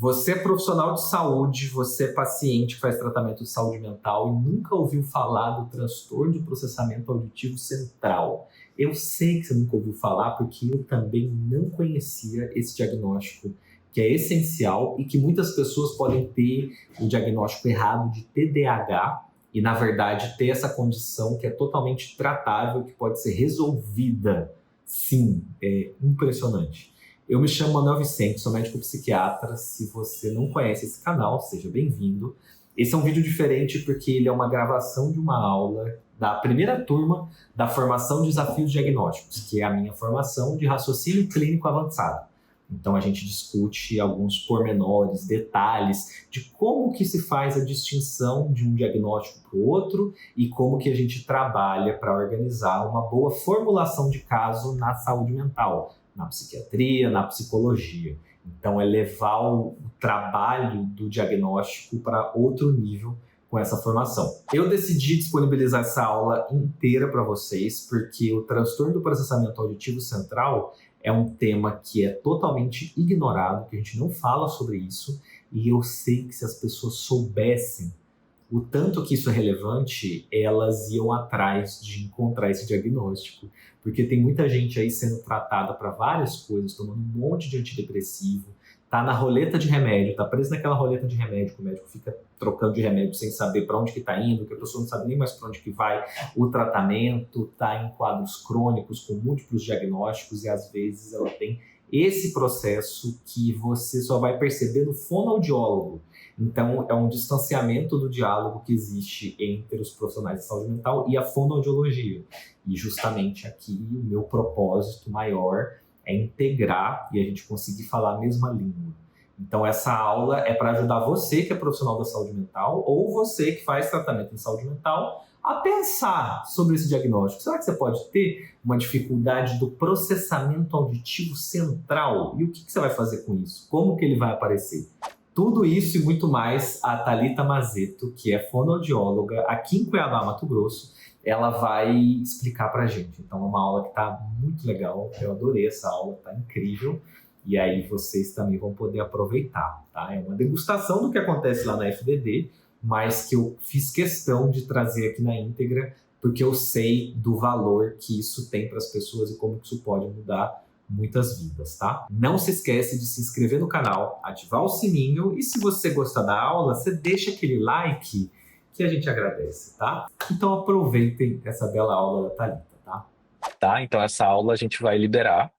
Você é profissional de saúde, você é paciente que faz tratamento de saúde mental e nunca ouviu falar do transtorno de processamento auditivo central. Eu sei que você nunca ouviu falar porque eu também não conhecia esse diagnóstico, que é essencial e que muitas pessoas podem ter o diagnóstico errado de TDAH e, na verdade, ter essa condição que é totalmente tratável, que pode ser resolvida. Sim, é impressionante. Eu me chamo Manuel Vicente, sou médico psiquiatra. Se você não conhece esse canal, seja bem-vindo. Esse é um vídeo diferente porque ele é uma gravação de uma aula da primeira turma da formação de desafios diagnósticos, que é a minha formação de raciocínio clínico avançado. Então a gente discute alguns pormenores, detalhes de como que se faz a distinção de um diagnóstico para o outro e como que a gente trabalha para organizar uma boa formulação de caso na saúde mental, na psiquiatria, na psicologia. Então é levar o trabalho do diagnóstico para outro nível com essa formação. Eu decidi disponibilizar essa aula inteira para vocês porque o transtorno do processamento auditivo central é um tema que é totalmente ignorado, que a gente não fala sobre isso, e eu sei que se as pessoas soubessem o tanto que isso é relevante, elas iam atrás de encontrar esse diagnóstico, porque tem muita gente aí sendo tratada para várias coisas, tomando um monte de antidepressivo, tá na roleta de remédio, tá preso naquela roleta de remédio, que o médico fica trocando de remédio sem saber para onde que tá indo, que a pessoa não sabe nem mais para onde que vai, o tratamento tá em quadros crônicos com múltiplos diagnósticos e às vezes ela tem esse processo que você só vai perceber no fonoaudiólogo. Então, é um distanciamento do diálogo que existe entre os profissionais de saúde mental e a fonoaudiologia. E justamente aqui o meu propósito maior é integrar e a gente conseguir falar a mesma língua. Então, essa aula é para ajudar você que é profissional da saúde mental ou você que faz tratamento em saúde mental a pensar sobre esse diagnóstico. Será que você pode ter uma dificuldade do processamento auditivo central? E o que você vai fazer com isso? Como que ele vai aparecer? Tudo isso e muito mais, a Thalita Mazeto, que é fonoaudióloga aqui em Cuiabá, Mato Grosso, ela vai explicar pra gente. Então é uma aula que tá muito legal, eu adorei essa aula, tá incrível. E aí vocês também vão poder aproveitar, tá? É uma degustação do que acontece lá na FDD, mas que eu fiz questão de trazer aqui na íntegra, porque eu sei do valor que isso tem para as pessoas e como que isso pode mudar muitas vidas, tá? Não se esquece de se inscrever no canal, ativar o sininho e se você gostar da aula, você deixa aquele like que a gente agradece, tá? Então aproveitem essa bela aula da Thalita, tá? Tá, então essa aula a gente vai liberar,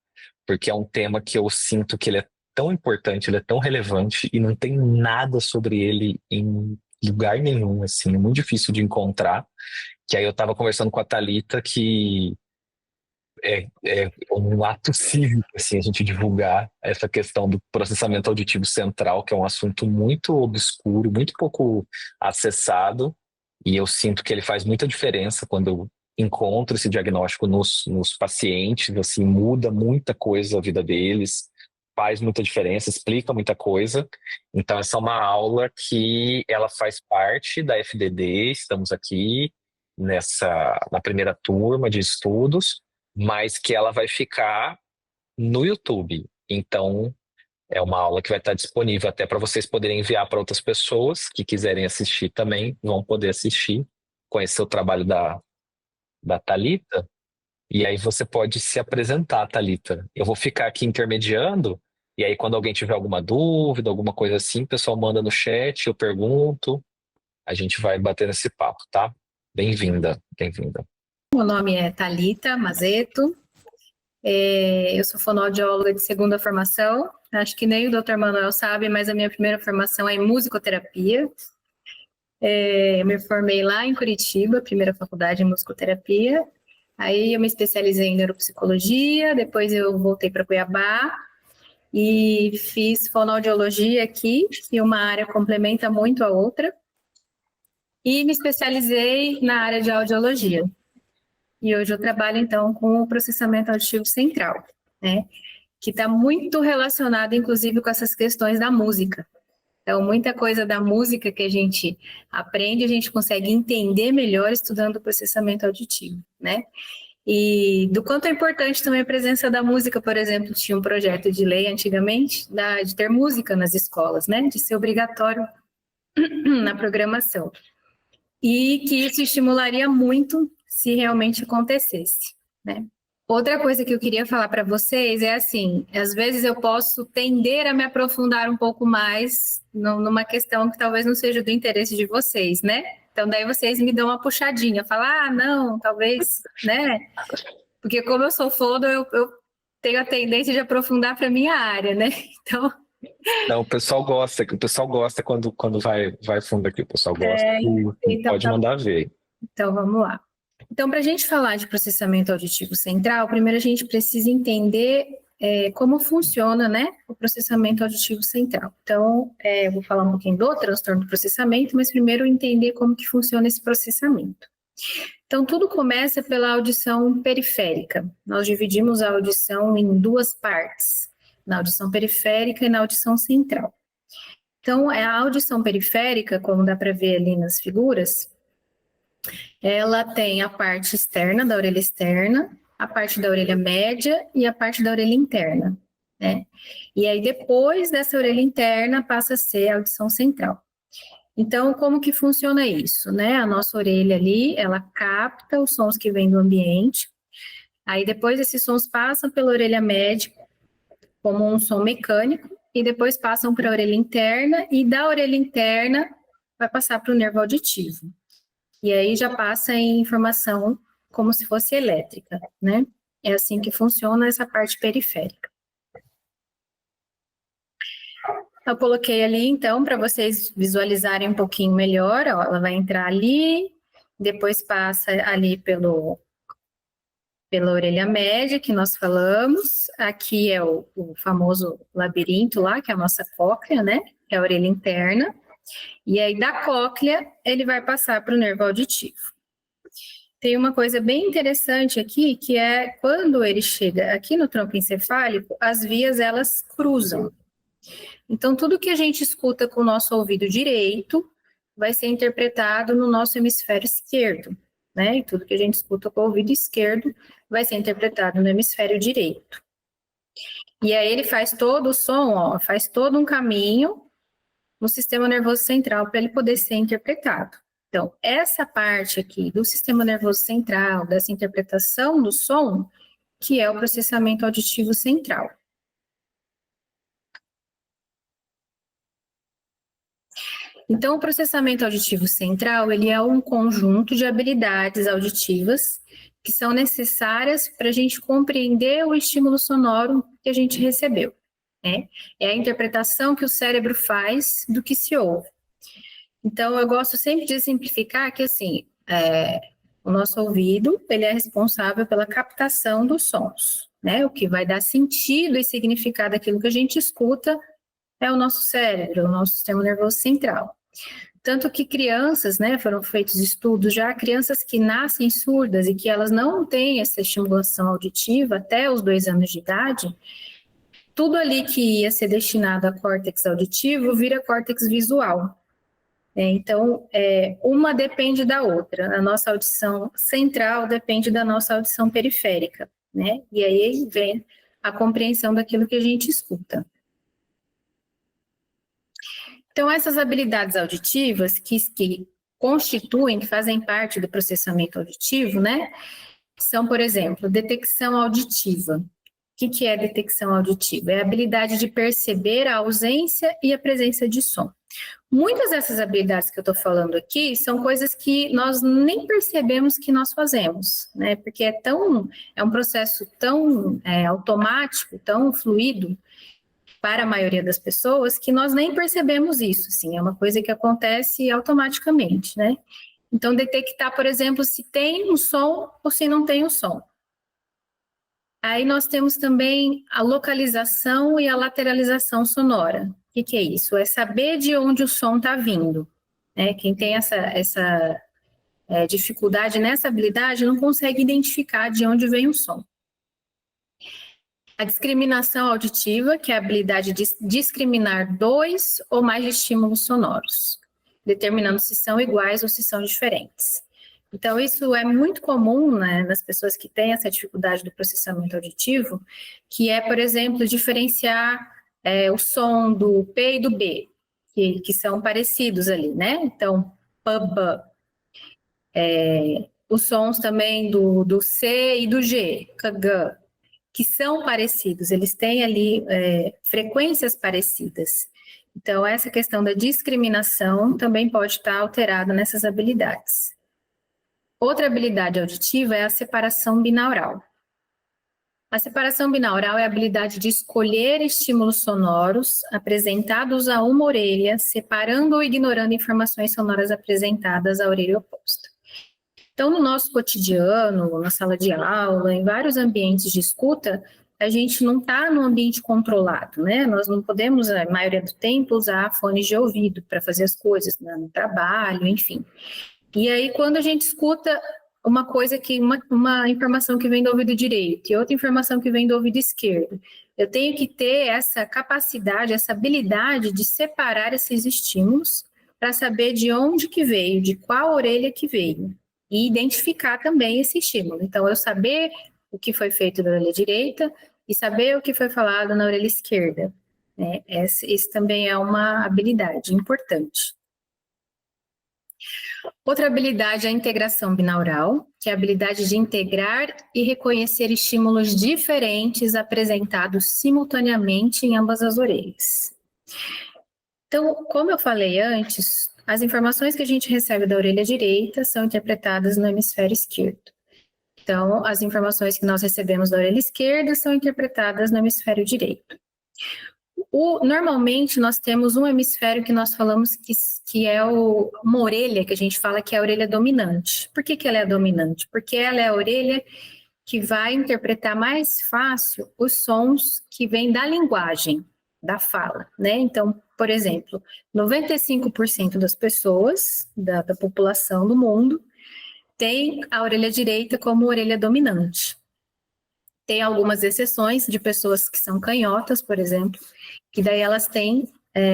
porque é um tema que eu sinto que ele é tão importante, ele é tão relevante e não tem nada sobre ele em lugar nenhum, assim, é muito difícil de encontrar. Que aí eu tava conversando com a Thalita que é um ato cívico, assim, a gente divulgar essa questão do processamento auditivo central, que é um assunto muito obscuro, muito pouco acessado, e eu sinto que ele faz muita diferença quando eu encontro esse diagnóstico nos pacientes, assim, muda muita coisa a vida deles, faz muita diferença, explica muita coisa. Então essa é uma aula que ela faz parte da FDD, estamos aqui na primeira turma de estudos, mas que ela vai ficar no YouTube. Então, é uma aula que vai estar disponível até para vocês poderem enviar para outras pessoas que quiserem assistir também, vão poder assistir, conhecer o trabalho da Thalita, e aí você pode se apresentar, Thalita. Eu vou ficar aqui intermediando, e aí quando alguém tiver alguma dúvida, alguma coisa assim, o pessoal manda no chat, eu pergunto, a gente vai bater nesse papo, tá? Bem-vinda, bem-vinda. Meu nome é Thalita Mazeto, eu sou fonoaudióloga de segunda formação, acho que nem o Dr. Manuel sabe, mas a minha primeira formação é em musicoterapia. Eu me formei lá em Curitiba, primeira faculdade em musicoterapia, aí eu me especializei em neuropsicologia, depois eu voltei para Cuiabá e fiz fonoaudiologia aqui, que uma área complementa muito a outra, e me especializei na área de audiologia. E hoje eu trabalho, então, com o processamento auditivo central, né? Que está muito relacionado, inclusive, com essas questões da música. Então, muita coisa da música que a gente aprende, a gente consegue entender melhor estudando o processamento auditivo, né? E do quanto é importante também a presença da música, por exemplo, tinha um projeto de lei antigamente de ter música nas escolas, né? De ser obrigatório na programação. E que isso estimularia muito se realmente acontecesse, né? Outra coisa que eu queria falar para vocês é assim, às vezes eu posso tender a me aprofundar um pouco mais numa questão que talvez não seja do interesse de vocês, né? Então daí vocês me dão uma puxadinha, falar, não, talvez, né? Porque como eu sou foda, eu tenho a tendência de aprofundar para minha área, né? Então... Não, o pessoal gosta quando vai fundo aqui, o pessoal gosta e então, pode mandar ver. Então, vamos lá. Então, para a gente falar de processamento auditivo central, primeiro a gente precisa entender como funciona, né, o processamento auditivo central. Então, eu vou falar um pouquinho do transtorno do processamento, mas primeiro entender como que funciona esse processamento. Então, tudo começa pela audição periférica. Nós dividimos a audição em duas partes, na audição periférica e na audição central. Então, a audição periférica, como dá para ver ali nas figuras, ela tem a parte externa da orelha externa, a parte da orelha média e a parte da orelha interna, né? E aí, depois dessa orelha interna, passa a ser a audição central. Então, como que funciona isso, né? A nossa orelha ali, ela capta os sons que vêm do ambiente, aí depois esses sons passam pela orelha média como um som mecânico, e depois passam para a orelha interna, e da orelha interna vai passar para o nervo auditivo. E aí já passa em informação como se fosse elétrica, né? É assim que funciona essa parte periférica. Eu coloquei ali, então, para vocês visualizarem um pouquinho melhor, ó, ela vai entrar ali, depois passa ali pela orelha média, que nós falamos. Aqui é o famoso labirinto lá, que é a nossa cóclea, né? Que é a orelha interna. E aí, da cóclea, ele vai passar para o nervo auditivo. Tem uma coisa bem interessante aqui, que é quando ele chega aqui no tronco encefálico, as vias, elas cruzam. Então, tudo que a gente escuta com o nosso ouvido direito vai ser interpretado no nosso hemisfério esquerdo, né? E tudo que a gente escuta com o ouvido esquerdo vai ser interpretado no hemisfério direito. E aí ele faz todo o som, ó, faz todo um caminho no sistema nervoso central para ele poder ser interpretado. Então, essa parte aqui do sistema nervoso central, dessa interpretação do som, que é o processamento auditivo central. Então, o processamento auditivo central, ele é um conjunto de habilidades auditivas que são necessárias para a gente compreender o estímulo sonoro que a gente recebeu, né? É a interpretação que o cérebro faz do que se ouve. Então, eu gosto sempre de exemplificar que, assim, o nosso ouvido, ele é responsável pela captação dos sons, né? O que vai dar sentido e significado àquilo que a gente escuta é o nosso cérebro, o nosso sistema nervoso central. Tanto que crianças, né, foram feitos estudos já, crianças que nascem surdas e que elas não têm essa estimulação auditiva até os 2 anos de idade, tudo ali que ia ser destinado a córtex auditivo vira córtex visual. Então, uma depende da outra. A nossa audição central depende da nossa audição periférica, né? E aí vem a compreensão daquilo que a gente escuta. Então, essas habilidades auditivas que constituem, que fazem parte do processamento auditivo, né? São, por exemplo, detecção auditiva. O que é detecção auditiva? É a habilidade de perceber a ausência e a presença de som. Muitas dessas habilidades que eu estou falando aqui são coisas que nós nem percebemos que nós fazemos, né? Porque é um processo tão automático, tão fluido, para a maioria das pessoas, que nós nem percebemos isso, assim, é uma coisa que acontece automaticamente, né? Então, detectar, por exemplo, se tem um som ou se não tem um som. Aí nós temos também a localização e a lateralização sonora. O que é isso? É saber de onde o som está vindo, né? Quem tem essa dificuldade nessa habilidade não consegue identificar de onde vem o som. A discriminação auditiva, que é a habilidade de discriminar 2 ou mais estímulos sonoros, determinando se são iguais ou se são diferentes. Então, isso é muito comum, né, nas pessoas que têm essa dificuldade do processamento auditivo, que é, por exemplo, diferenciar o som do P e do B, que são parecidos ali, né? Então, pub, os sons também do C e do G, kg, que são parecidos, eles têm ali frequências parecidas. Então, essa questão da discriminação também pode estar alterada nessas habilidades. Outra habilidade auditiva é a separação binaural. A separação binaural é a habilidade de escolher estímulos sonoros apresentados a uma orelha, separando ou ignorando informações sonoras apresentadas à orelha oposta. Então, no nosso cotidiano, na sala de aula, em vários ambientes de escuta, a gente não está num ambiente controlado, né? Nós não podemos, a maioria do tempo, usar fones de ouvido para fazer as coisas, né? No trabalho, enfim. E aí, quando a gente escuta uma coisa uma informação que vem do ouvido direito e outra informação que vem do ouvido esquerdo, eu tenho que ter essa capacidade, essa habilidade de separar esses estímulos para saber de onde que veio, de qual orelha que veio, e identificar também esse estímulo. Então, eu saber o que foi feito na orelha direita e saber o que foi falado na orelha esquerda, né? Esse também é uma habilidade importante. Outra habilidade é a integração binaural, que é a habilidade de integrar e reconhecer estímulos diferentes apresentados simultaneamente em ambas as orelhas. Então, como eu falei antes, as informações que a gente recebe da orelha direita são interpretadas no hemisfério esquerdo. Então, as informações que nós recebemos da orelha esquerda são interpretadas no hemisfério direito. Normalmente, nós temos um hemisfério que nós falamos que é uma orelha, que a gente fala que é a orelha dominante. Por que ela é dominante? Porque ela é a orelha que vai interpretar mais fácil os sons que vêm da linguagem, da fala, né? Então, por exemplo, 95% das pessoas, da população do mundo, tem a orelha direita como orelha dominante. Tem algumas exceções de pessoas que são canhotas, por exemplo, que daí elas têm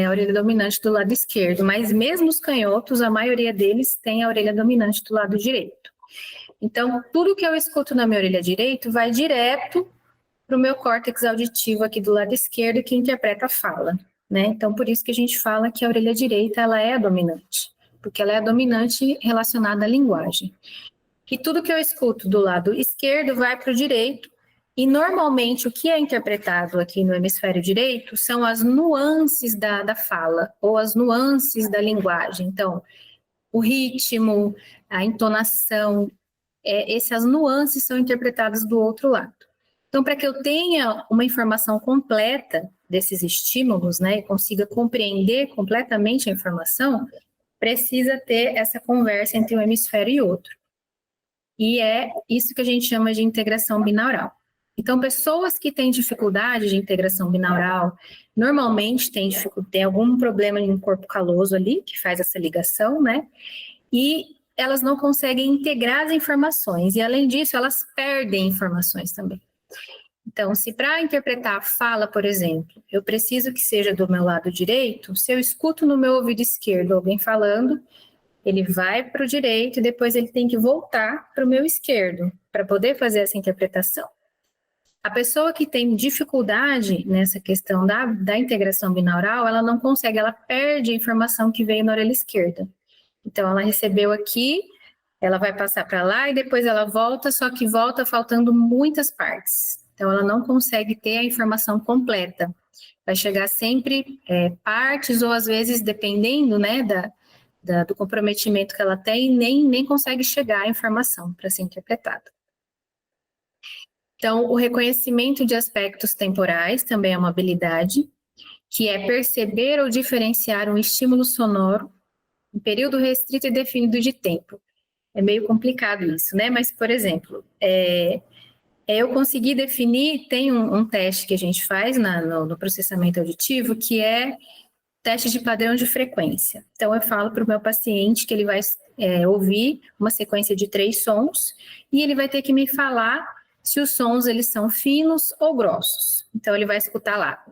a orelha dominante do lado esquerdo, mas mesmo os canhotos, a maioria deles tem a orelha dominante do lado direito. Então, tudo que eu escuto na minha orelha direita vai direto para o meu córtex auditivo aqui do lado esquerdo, que interpreta a fala, né? Então, por isso que a gente fala que a orelha direita, ela é a dominante, porque ela é a dominante relacionada à linguagem. E tudo que eu escuto do lado esquerdo vai para o direito, e normalmente o que é interpretado aqui no hemisfério direito são as nuances da fala, ou as nuances da linguagem. Então, o ritmo, a entonação, essas nuances são interpretadas do outro lado. Então, para que eu tenha uma informação completa desses estímulos, né, e consiga compreender completamente a informação, precisa ter essa conversa entre um hemisfério e outro. E é isso que a gente chama de integração binaural. Então, pessoas que têm dificuldade de integração binaural, normalmente têm algum problema em corpo caloso ali, que faz essa ligação, né? E elas não conseguem integrar as informações. E, além disso, elas perdem informações também. Então, se para interpretar a fala, por exemplo, eu preciso que seja do meu lado direito, se eu escuto no meu ouvido esquerdo alguém falando, ele vai para o direito e depois ele tem que voltar para o meu esquerdo para poder fazer essa interpretação. A pessoa que tem dificuldade nessa questão da integração binaural, ela não consegue, ela perde a informação que veio na orelha esquerda. Então, ela recebeu aqui, ela vai passar para lá e depois ela volta, só que volta faltando muitas partes. Então, ela não consegue ter a informação completa. Vai chegar sempre partes ou, às vezes, dependendo, né, do comprometimento que ela tem, nem consegue chegar a informação para ser interpretada. Então, o reconhecimento de aspectos temporais também é uma habilidade, que é perceber ou diferenciar um estímulo sonoro em período restrito e definido de tempo. É meio complicado isso, né? Mas, por exemplo, eu consegui definir, tem um teste que a gente faz no processamento auditivo, que é teste de padrão de frequência. Então, eu falo para o meu paciente que ele vai ouvir uma sequência de 3 sons e ele vai ter que me falar se os sons eles são finos ou grossos. Então, ele vai escutar lá.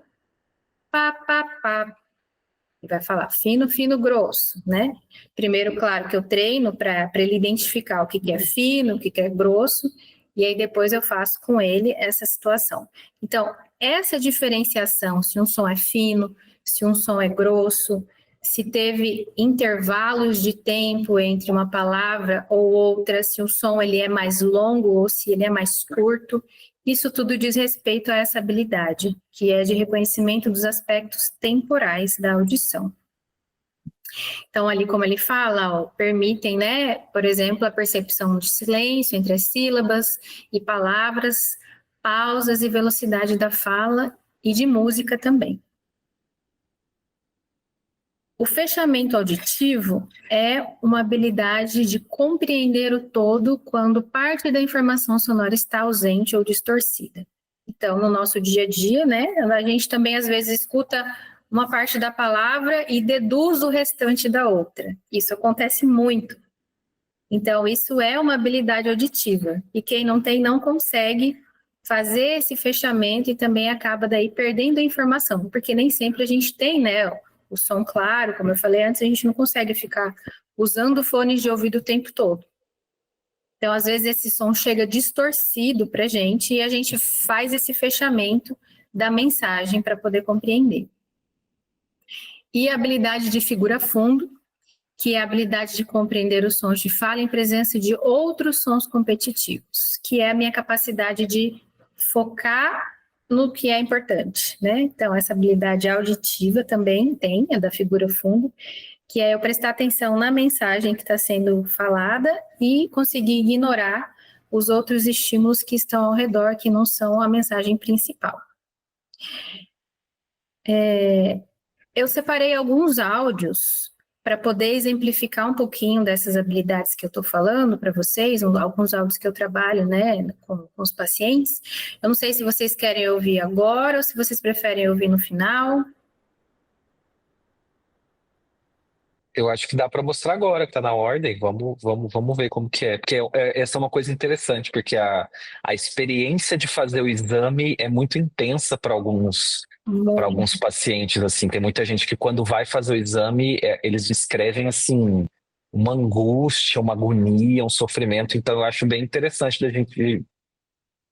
Pá, pá, pá. Ele vai falar fino, fino, grosso, né? Primeiro, claro, que eu treino para ele identificar o que é fino, o que é grosso, e aí depois eu faço com ele essa situação. Então, essa diferenciação, se um som é fino, se um som é grosso, se teve intervalos de tempo entre uma palavra ou outra, se o som ele é mais longo ou se ele é mais curto, isso tudo diz respeito a essa habilidade, que é de reconhecimento dos aspectos temporais da audição. Então, ali como ele fala, ó, permitem, né, por exemplo, a percepção de silêncio entre as sílabas e palavras, pausas e velocidade da fala e de música também. O fechamento auditivo é uma habilidade de compreender o todo quando parte da informação sonora está ausente ou distorcida. Então, no nosso dia a dia, né, a gente também às vezes escuta uma parte da palavra e deduz o restante da outra. Isso acontece muito. Então, isso é uma habilidade auditiva. E quem não tem, não consegue fazer esse fechamento e também acaba daí perdendo a informação, porque nem sempre a gente tem, né, o som claro, como eu falei antes, a gente não consegue ficar usando fones de ouvido o tempo todo. Então, às vezes, esse som chega distorcido para a gente e a gente faz esse fechamento da mensagem para poder compreender. E a habilidade de figura-fundo, que é a habilidade de compreender os sons de fala em presença de outros sons competitivos, que é a minha capacidade de focar no que é importante, né? Então, essa habilidade auditiva também tem, é da figura-fundo, que é eu prestar atenção na mensagem que está sendo falada e conseguir ignorar os outros estímulos que estão ao redor, que não são a mensagem principal. Eu separei alguns áudios para poder exemplificar um pouquinho dessas habilidades que eu estou falando para vocês, alguns áudios que eu trabalho, né, com os pacientes. Eu não sei se vocês querem ouvir agora ou se vocês preferem ouvir no final. Eu acho que dá para mostrar agora, que tá na ordem. Vamos ver como que é. Porque essa é uma coisa interessante, porque a experiência de fazer o exame é muito intensa para alguns pacientes, assim. Tem muita gente que quando vai fazer o exame, eles descrevem, assim, uma angústia, uma agonia, um sofrimento. Então eu acho bem interessante da gente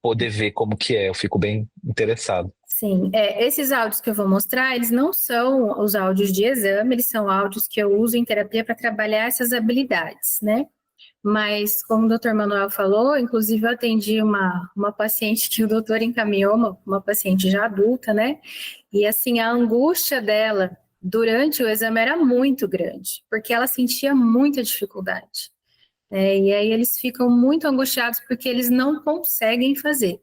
poder ver como que é. Eu fico bem interessado. Sim, esses áudios que eu vou mostrar, eles não são os áudios de exame, eles são áudios que eu uso em terapia para trabalhar essas habilidades, né? Mas, como o doutor Manuel falou, inclusive eu atendi uma paciente que o doutor encaminhou, uma paciente já adulta, né? E assim, a angústia dela durante o exame era muito grande, porque ela sentia muita dificuldade. E aí eles ficam muito angustiados porque eles não conseguem fazer.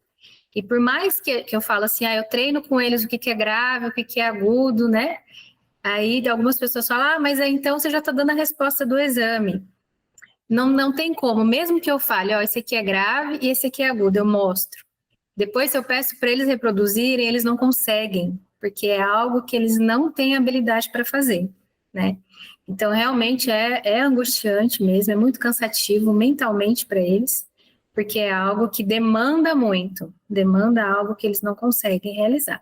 E por mais que eu falo assim, eu treino com eles o que é grave, o que é agudo, né? Aí algumas pessoas falam, mas então você já está dando a resposta do exame. Não tem como, mesmo que eu fale, esse aqui é grave e esse aqui é agudo, eu mostro. Depois, se eu peço para eles reproduzirem, eles não conseguem, porque é algo que eles não têm habilidade para fazer, né? Então, realmente é angustiante mesmo, é muito cansativo mentalmente para eles, porque é algo que demanda muito, demanda algo que eles não conseguem realizar.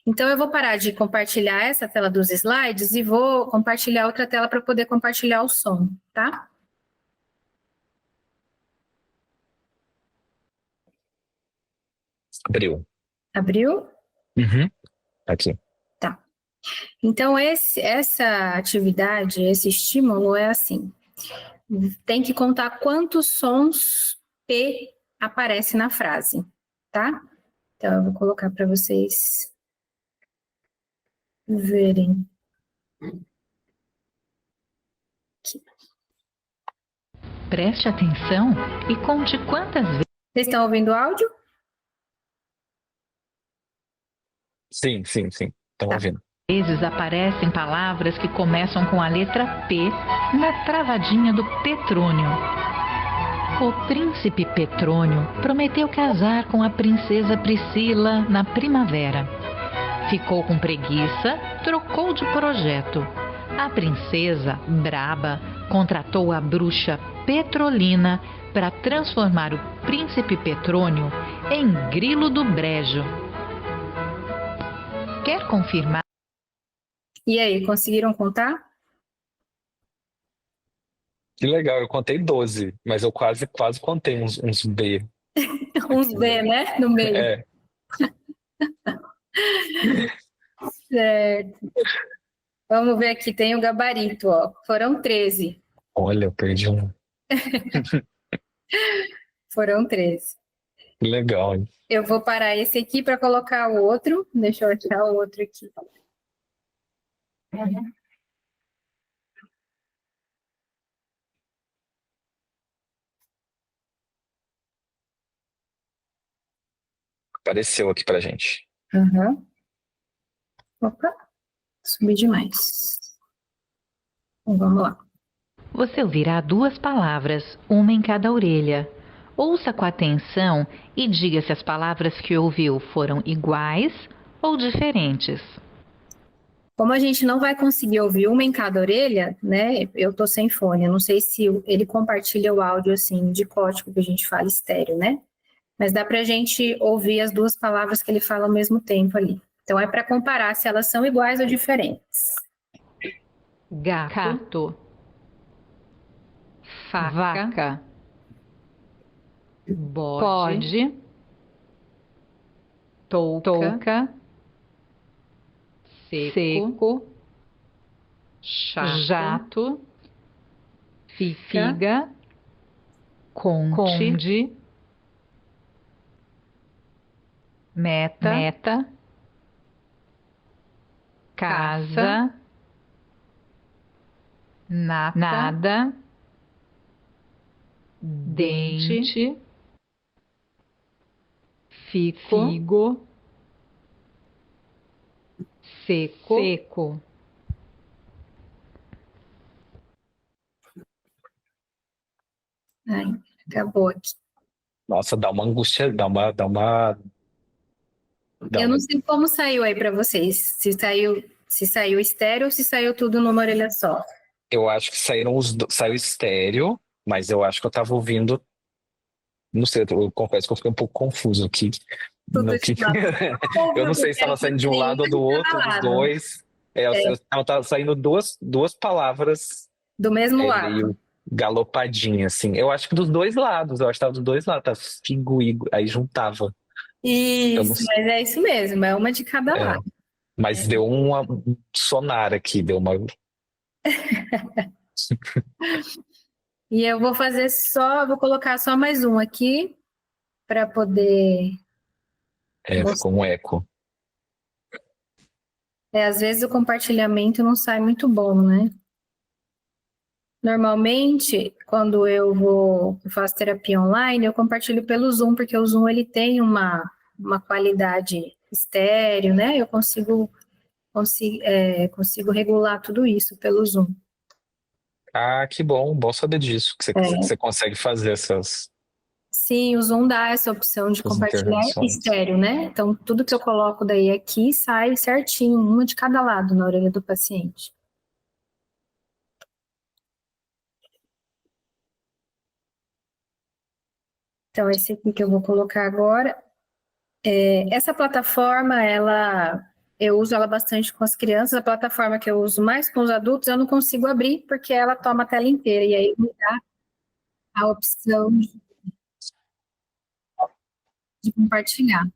Então, eu vou parar de compartilhar essa tela dos slides e vou compartilhar outra tela para poder compartilhar o som, tá? Abriu. Abriu? Uhum. Aqui. Tá. Então, essa atividade, esse estímulo é assim, tem que contar quantos sons P aparece na frase, tá? Então, eu vou colocar para vocês verem. Aqui. Preste atenção e conte quantas vezes... Vocês estão ouvindo o áudio? Sim. Estão ouvindo. vezes aparecem palavras que começam com a letra P na travadinha do Petrônio. O príncipe Petrônio prometeu casar com a princesa Priscila na primavera. Ficou com preguiça, trocou de projeto. A princesa, braba, contratou a bruxa Petrolina para transformar o príncipe Petrônio em grilo do brejo. Quer confirmar? E aí, conseguiram contar? Que legal, eu contei 12, mas eu quase contei uns B. Uns B, né? No meio. É, Certo. Vamos ver aqui, tem o gabarito, ó. Foram 13. olha, eu perdi um. Foram 13. Que legal, hein? Eu vou parar esse aqui para colocar o outro. Deixa eu achar o outro aqui. Apareceu aqui pra gente. Uhum. Opa, subi demais. Então, vamos lá. Você ouvirá 2 palavras, uma em cada orelha. Ouça com atenção e diga se as palavras que ouviu foram iguais ou diferentes. Como a gente não vai conseguir ouvir uma em cada orelha, né? Eu tô sem fone. Eu não sei se ele compartilha o áudio assim de código que a gente fala estéreo, né? Mas dá pra gente ouvir as 2 palavras que ele fala ao mesmo tempo ali. Então é para comparar se elas são iguais ou diferentes. Gato, vaca, bode, touca, seco, jato, figa, conde, meta, casa, nada, dente, figo, seco. Ai, acabou aqui. Nossa, dá uma angústia, dá Eu não uma- sei como saiu aí para vocês. Se saiu estéreo ou se saiu tudo numa orelha só. Eu acho que saiu estéreo, mas eu acho que eu tava ouvindo. Não sei, eu confesso que eu fiquei um pouco confuso aqui. Tudo No que... de lado. Eu não sei se estava saindo de um lado ou do outro, dos dois. Eu tava saindo duas palavras Do mesmo lado. meio galopadinha, assim. Eu acho que dos dois lados, eu acho que tava dos dois lados, tá figo, aí juntava. Eu não Isso, sei, mas é isso mesmo, é uma de cada lado. mas deu um sonar aqui, deu uma. E eu vou vou colocar só mais um aqui para poder. Ficou um eco. Às vezes o compartilhamento não sai muito bom, né? Normalmente, quando eu faço terapia online, eu compartilho pelo Zoom, porque o Zoom ele tem uma qualidade estéreo, né? Eu consigo regular tudo isso pelo Zoom. Ah, que bom saber disso, que você consegue fazer essas Sim, o Zoom dá essa opção de compartilhar intervenções. estéreo, né? Então, tudo que eu coloco daí aqui sai certinho, uma de cada lado na orelha do paciente. Então, esse aqui que eu vou colocar agora. Essa plataforma, eu uso ela bastante com as crianças. A plataforma que eu uso mais com os adultos, eu não consigo abrir, porque ela toma a tela inteira. E aí me dá a opção de compartilhar.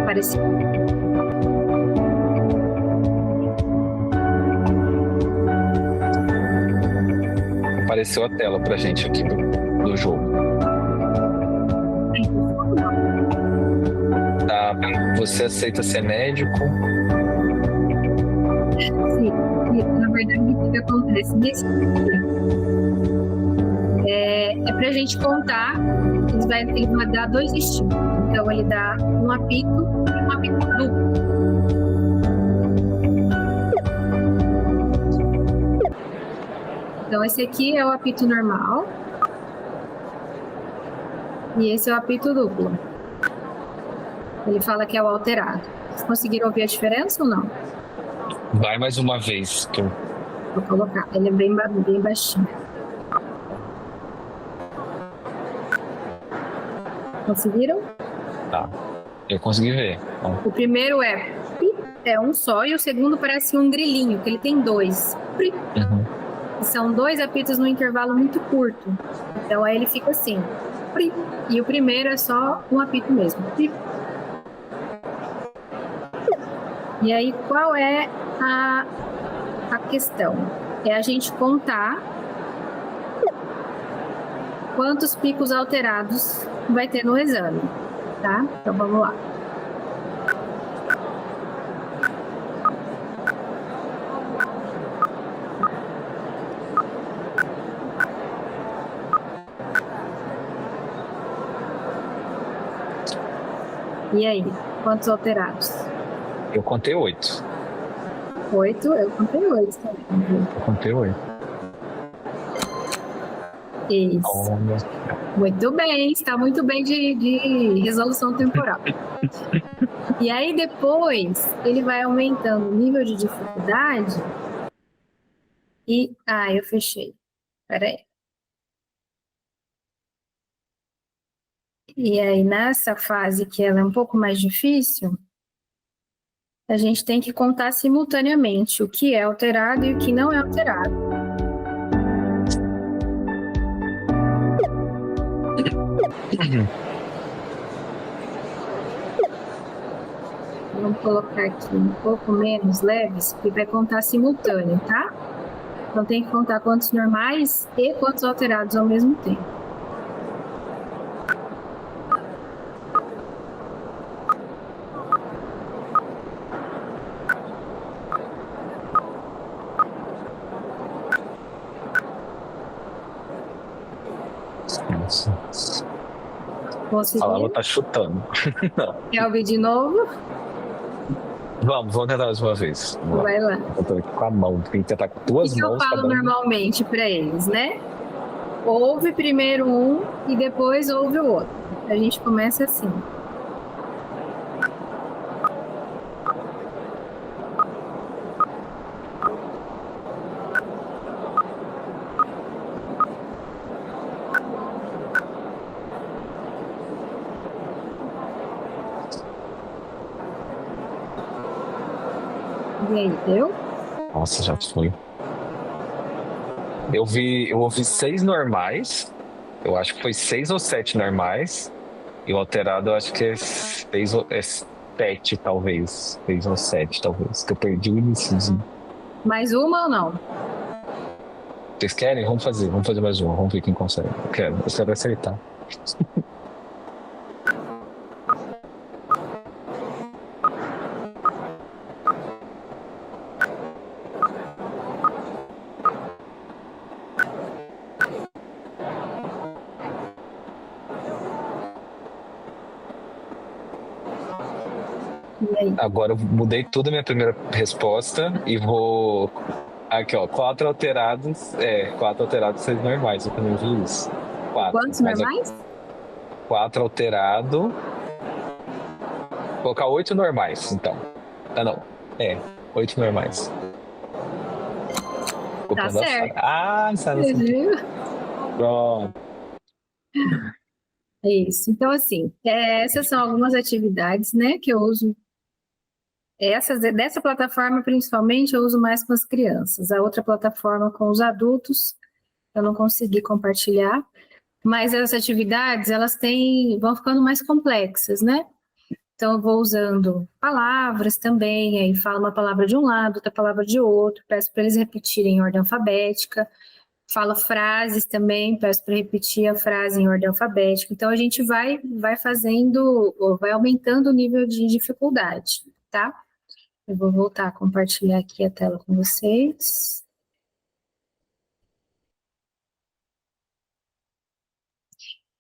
Apareceu. Apareceu a tela pra gente aqui do jogo. Tá, você aceita ser médico? Sim, na verdade, o que acontece nesse é para a gente contar, ele vai dar 2 estímulos. Então, ele dá um apito e um apito duplo. Então, esse aqui é o apito normal. E esse é o apito duplo. Ele fala que é o alterado. Vocês conseguiram ouvir a diferença ou não? Vai mais uma vez. Vou colocar. Ele é bem baixinho. Conseguiram? Tá. Eu consegui ver. Ó. O primeiro é um só e o segundo parece um grilinho, que ele tem 2. Uhum. E são 2 apitos num intervalo muito curto. Então aí ele fica assim. E o primeiro é só um apito mesmo. E aí qual é a questão? É a gente contar quantos picos alterados vai ter no exame, tá? Então vamos lá. E aí, quantos alterados? Eu contei 8. 8? Eu contei 8 também. Eu contei 8. Isso. Olha. Muito bem, está muito bem de resolução temporal. E aí depois ele vai aumentando o nível de dificuldade e... Ah, eu fechei. Peraí. E aí nessa fase que ela é um pouco mais difícil, a gente tem que contar simultaneamente o que é alterado e o que não é alterado. Vamos colocar aqui um pouco menos leves, porque vai contar simultâneo, tá? Então tem que contar quantos normais e quantos alterados ao mesmo tempo. A Lala tá chutando. Quer ouvir de novo? Vamos tentar mais uma vez. Vai lá. Eu tô aqui com a mão, tem que tentar com 2 O que mãos. eu falo normalmente para eles, né? Ouve primeiro um e depois ouve o outro. A gente começa assim. E aí, deu? Nossa, já foi. Eu ouvi 6 normais. Eu acho que foi 6 ou 7 normais. E o alterado eu acho que é 7, talvez. 6 ou 7, talvez. Que eu perdi o iniciozinho. Mais uma ou não? Vocês querem? Vamos fazer mais uma. Vamos ver quem consegue. Eu quero acertar. E aí? Agora eu mudei tudo a minha primeira resposta e vou. Aqui, ó, 4 alterados. 4 alterados, 6 normais. Eu também vi isso. 4. Quantos normais? 4 alterado. Vou colocar 8 normais, então. Ah, não. 8 normais. Tá certo. Sabe assim. Pronto. Isso. Então, assim, essas são algumas atividades, né, que eu uso. Dessa plataforma, principalmente, eu uso mais com as crianças. A outra plataforma com os adultos, eu não consegui compartilhar. Mas as atividades, elas vão ficando mais complexas, né? Então, eu vou usando palavras também, aí falo uma palavra de um lado, outra palavra de outro, peço para eles repetirem em ordem alfabética. Falo frases também, peço para repetir a frase em ordem alfabética. Então, a gente vai fazendo, ou vai aumentando o nível de dificuldade, tá? Eu vou voltar a compartilhar aqui a tela com vocês.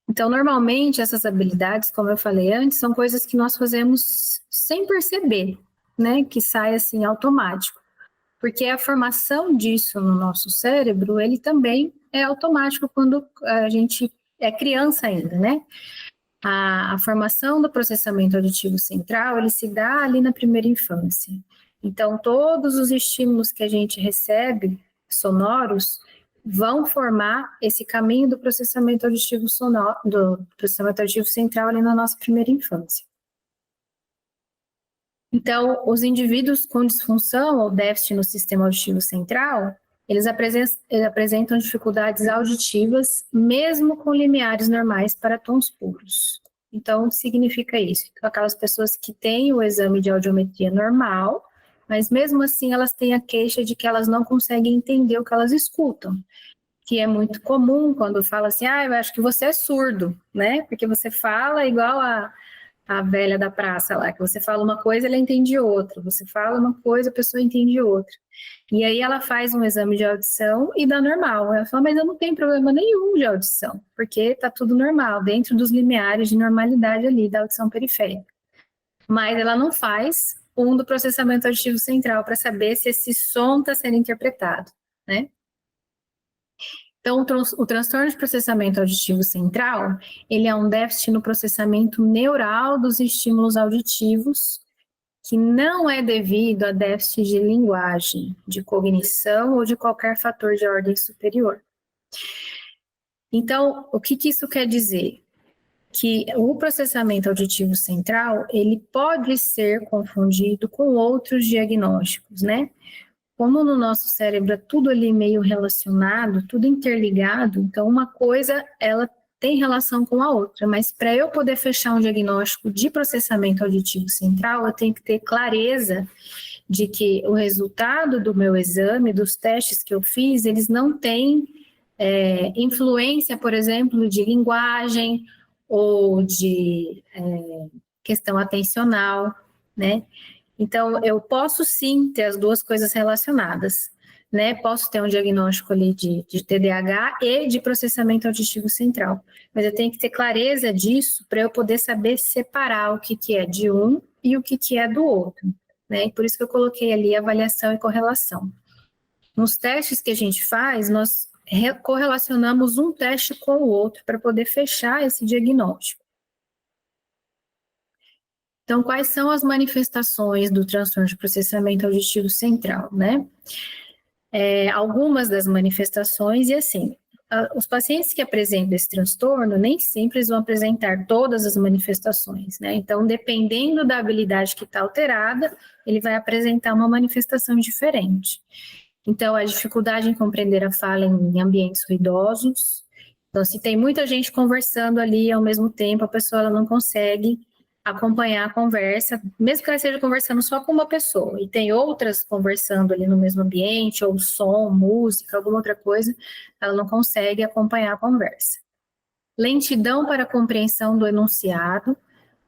Então, normalmente, essas habilidades, como eu falei antes, são coisas que nós fazemos sem perceber, né? Que sai assim automático. Porque a formação disso no nosso cérebro, ele também é automático quando a gente é criança ainda, né? A formação do processamento auditivo central, ele se dá ali na primeira infância. Então, todos os estímulos que a gente recebe, sonoros, vão formar esse caminho do processamento auditivo sonoro, do processamento auditivo central ali na nossa primeira infância. Então, os indivíduos com disfunção ou déficit no sistema auditivo central, eles apresentam dificuldades auditivas, mesmo com limiares normais para tons puros. Então, o que significa isso? Então, aquelas pessoas que têm o exame de audiometria normal, mas mesmo assim elas têm a queixa de que elas não conseguem entender o que elas escutam, que é muito comum quando fala assim, eu acho que você é surdo, né? Porque você fala igual a velha da praça lá, que você fala uma coisa, ela entende outra, você fala uma coisa, a pessoa entende outra. E aí ela faz um exame de audição e dá normal. Ela fala, mas eu não tenho problema nenhum de audição, porque tá tudo normal, dentro dos limiares de normalidade ali da audição periférica. Mas ela não faz do processamento auditivo central para saber se esse som está sendo interpretado, né? Então, o transtorno de processamento auditivo central, ele é um déficit no processamento neural dos estímulos auditivos, que não é devido a déficit de linguagem, de cognição ou de qualquer fator de ordem superior. Então, o que isso quer dizer? Que o processamento auditivo central, ele pode ser confundido com outros diagnósticos, né? Como no nosso cérebro é tudo ali meio relacionado, tudo interligado, então uma coisa, ela tem relação com a outra, mas para eu poder fechar um diagnóstico de processamento auditivo central, eu tenho que ter clareza de que o resultado do meu exame, dos testes que eu fiz, eles não têm influência, por exemplo, de linguagem ou de questão atencional, né? Então, eu posso sim ter as duas coisas relacionadas, né? Posso ter um diagnóstico ali de TDAH e de processamento auditivo central, mas eu tenho que ter clareza disso para eu poder saber separar o que é de um e o que é do outro, né? E por isso que eu coloquei ali avaliação e correlação. Nos testes que a gente faz, nós correlacionamos um teste com o outro para poder fechar esse diagnóstico. Então, quais são as manifestações do transtorno de processamento auditivo central, né? Algumas das manifestações, e assim, os pacientes que apresentam esse transtorno, nem sempre eles vão apresentar todas as manifestações, né? Então, dependendo da habilidade que está alterada, ele vai apresentar uma manifestação diferente. Então, a dificuldade em compreender a fala em ambientes ruidosos. Então, se tem muita gente conversando ali ao mesmo tempo, a pessoa ela não consegue acompanhar a conversa, mesmo que ela esteja conversando só com uma pessoa, e tem outras conversando ali no mesmo ambiente, ou som, música, alguma outra coisa, ela não consegue acompanhar a conversa. Lentidão para a compreensão do enunciado,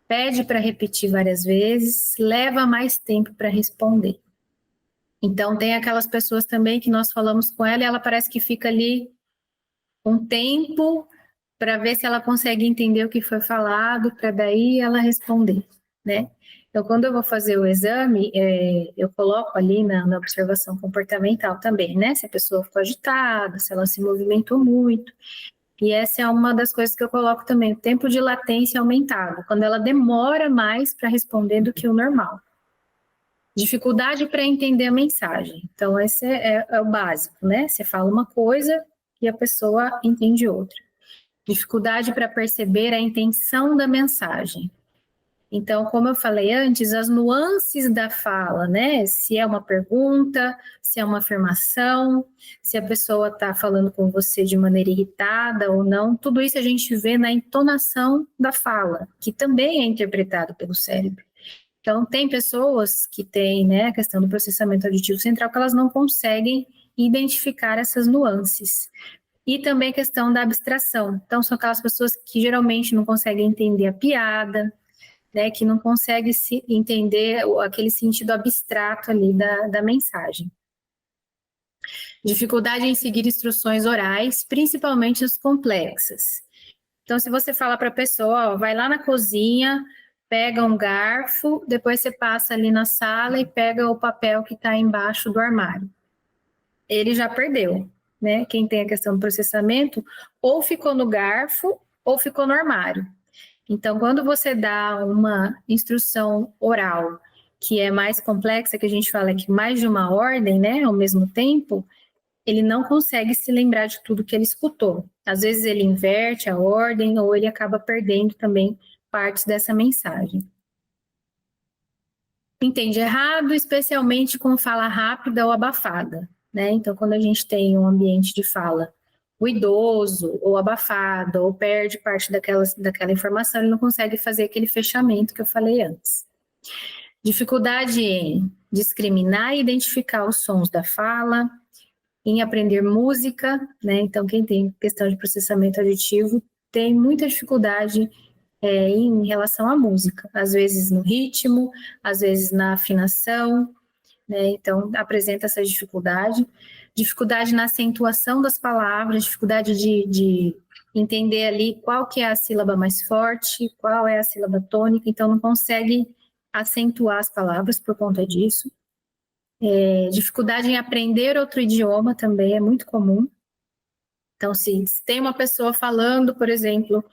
pede para repetir várias vezes, leva mais tempo para responder. Então, tem aquelas pessoas também que nós falamos com ela e ela parece que fica ali um tempo para ver se ela consegue entender o que foi falado, para daí ela responder, né? Então, quando eu vou fazer o exame, eu coloco ali na observação comportamental também, né? Se a pessoa ficou agitada, se ela se movimentou muito. E essa é uma das coisas que eu coloco também, o tempo de latência aumentado, quando ela demora mais para responder do que o normal. Dificuldade para entender a mensagem. Então, esse é o básico, né? Você fala uma coisa e a pessoa entende outra. Dificuldade para perceber a intenção da mensagem. Então, como eu falei antes, as nuances da fala, né? Se é uma pergunta, se é uma afirmação, se a pessoa está falando com você de maneira irritada ou não, tudo isso a gente vê na entonação da fala, que também é interpretado pelo cérebro. Então, tem pessoas que têm, né, a questão do processamento auditivo central, que elas não conseguem identificar essas nuances. E também a questão da abstração. Então, são aquelas pessoas que geralmente não conseguem entender a piada, né, que não conseguem entender aquele sentido abstrato ali da mensagem. Dificuldade em seguir instruções orais, principalmente as complexas. Então, se você fala para a pessoa, vai lá na cozinha, pega um garfo, depois você passa ali na sala e pega o papel que está embaixo do armário. Ele já perdeu, né? Quem tem a questão do processamento, ou ficou no garfo, ou ficou no armário. Então, quando você dá uma instrução oral que é mais complexa, que a gente fala que mais de uma ordem, né, ao mesmo tempo, ele não consegue se lembrar de tudo que ele escutou. Às vezes ele inverte a ordem ou ele acaba perdendo também partes dessa mensagem. entende errado, especialmente com fala rápida ou abafada, né? Então, quando a gente tem um ambiente de fala ruidoso ou abafado, ou perde parte daquela informação, ele não consegue fazer aquele fechamento que eu falei antes. Dificuldade em discriminar e identificar os sons da fala, em aprender música, né? Então, quem tem questão de processamento auditivo tem muita dificuldade em relação à música, às vezes no ritmo, às vezes na afinação, né? Então, apresenta essa dificuldade. Dificuldade na acentuação das palavras, dificuldade de entender ali qual que é a sílaba mais forte, qual é a sílaba tônica, então não consegue acentuar as palavras por conta disso. Dificuldade em aprender outro idioma também é muito comum. Então, se tem uma pessoa falando, por exemplo,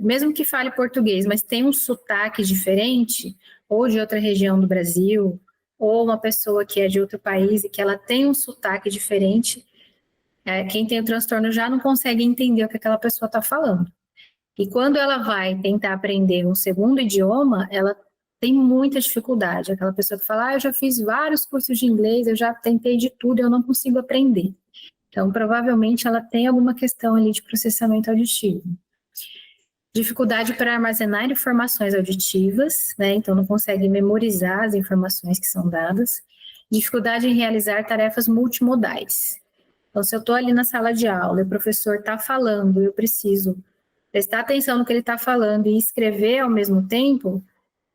mesmo que fale português, mas tem um sotaque diferente, ou de outra região do Brasil, ou uma pessoa que é de outro país e que ela tem um sotaque diferente, quem tem o transtorno já não consegue entender o que aquela pessoa está falando. E quando ela vai tentar aprender um segundo idioma, ela tem muita dificuldade. Aquela pessoa que fala, eu já fiz vários cursos de inglês, eu já tentei de tudo, eu não consigo aprender. Então, provavelmente, ela tem alguma questão ali de processamento auditivo. Dificuldade para armazenar informações auditivas, né? Então não consegue memorizar as informações que são dadas. Dificuldade em realizar tarefas multimodais. Então, se eu estou ali na sala de aula e o professor está falando, eu preciso prestar atenção no que ele está falando e escrever ao mesmo tempo,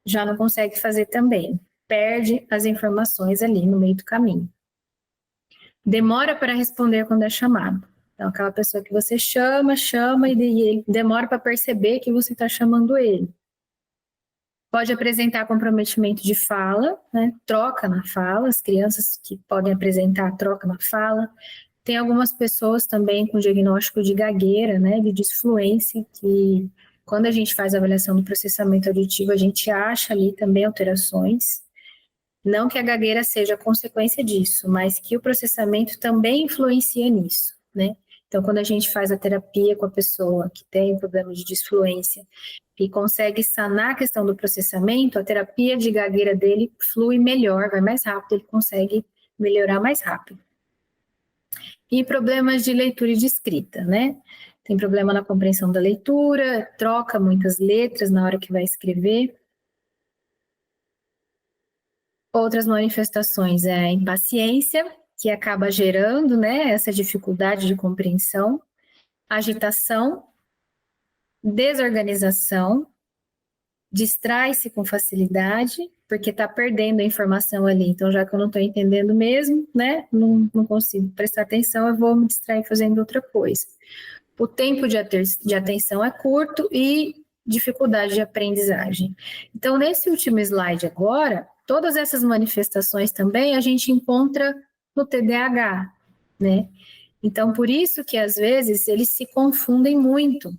já não consegue fazer também. Perde as informações ali no meio do caminho. Demora para responder quando é chamado. Então, aquela pessoa que você chama e ele demora para perceber que você está chamando ele. Pode apresentar comprometimento de fala, né? Troca na fala, as crianças que podem apresentar troca na fala. Tem algumas pessoas também com diagnóstico de gagueira, né? De disfluência, que quando a gente faz a avaliação do processamento auditivo, a gente acha ali também alterações. Não que a gagueira seja consequência disso, mas que o processamento também influencia nisso, né? Então, quando a gente faz a terapia com a pessoa que tem problema de disfluência e consegue sanar a questão do processamento, a terapia de gagueira dele flui melhor, vai mais rápido, ele consegue melhorar mais rápido. E problemas de leitura e de escrita, né? Tem problema na compreensão da leitura, troca muitas letras na hora que vai escrever. Outras manifestações é a impaciência, que acaba gerando, né, essa dificuldade de compreensão, agitação, desorganização, distrai-se com facilidade, porque está perdendo a informação ali. Então, já que eu não estou entendendo mesmo, né, não consigo prestar atenção, eu vou me distrair fazendo outra coisa. O tempo de atenção é curto e dificuldade de aprendizagem. Então, nesse último slide agora, todas essas manifestações também a gente encontra no TDAH, né? Então, por isso que às vezes eles se confundem muito,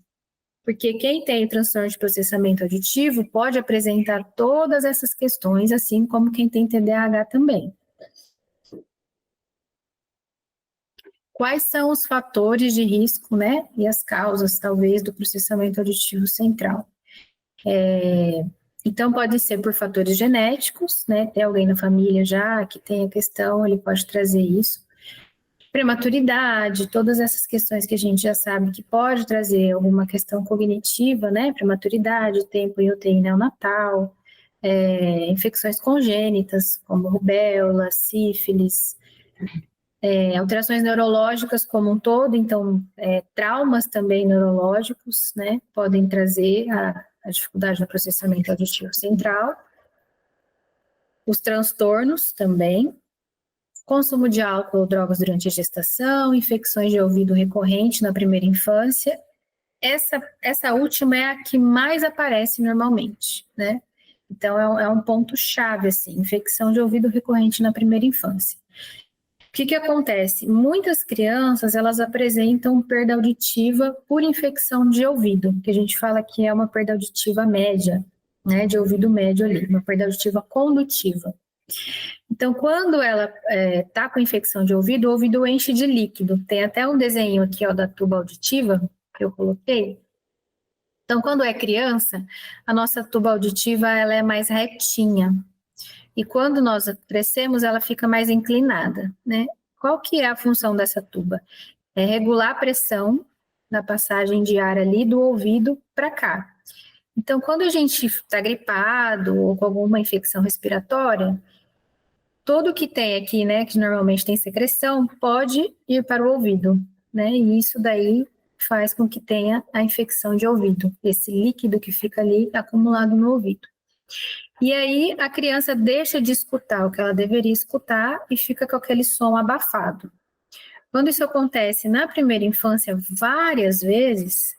porque quem tem transtorno de processamento auditivo pode apresentar todas essas questões, assim como quem tem TDAH também. Quais são os fatores de risco, né? E as causas, talvez, do processamento auditivo central? Então, pode ser por fatores genéticos, né? Tem alguém na família já que tem a questão, ele pode trazer isso. Prematuridade, todas essas questões que a gente já sabe que pode trazer alguma questão cognitiva, né? Prematuridade, tempo em UTI neonatal, infecções congênitas, como rubéola, sífilis, alterações neurológicas como um todo, então, traumas também neurológicos, né? Podem trazer a dificuldade no processamento auditivo central, os transtornos também, consumo de álcool ou drogas durante a gestação, infecções de ouvido recorrente na primeira infância. Essa última é a que mais aparece normalmente, né? Então, é um ponto-chave, assim, infecção de ouvido recorrente na primeira infância. O que acontece? Muitas crianças, elas apresentam perda auditiva por infecção de ouvido, que a gente fala que é uma perda auditiva média, né, de ouvido médio ali, uma perda auditiva condutiva. Então, quando ela está com infecção de ouvido, o ouvido enche de líquido. Tem até um desenho aqui, ó, da tuba auditiva, que eu coloquei. Então, quando é criança, a nossa tuba auditiva, ela é mais retinha, E quando nós crescemos, ela fica mais inclinada, né? Qual que é a função dessa tuba? É regular a pressão na passagem de ar ali do ouvido para cá. Então, quando a gente está gripado ou com alguma infecção respiratória, tudo que tem aqui, né, que normalmente tem secreção, pode ir para o ouvido, né? E isso daí faz com que tenha a infecção de ouvido, esse líquido que fica ali acumulado no ouvido. E aí a criança deixa de escutar o que ela deveria escutar e fica com aquele som abafado. Quando isso acontece na primeira infância várias vezes,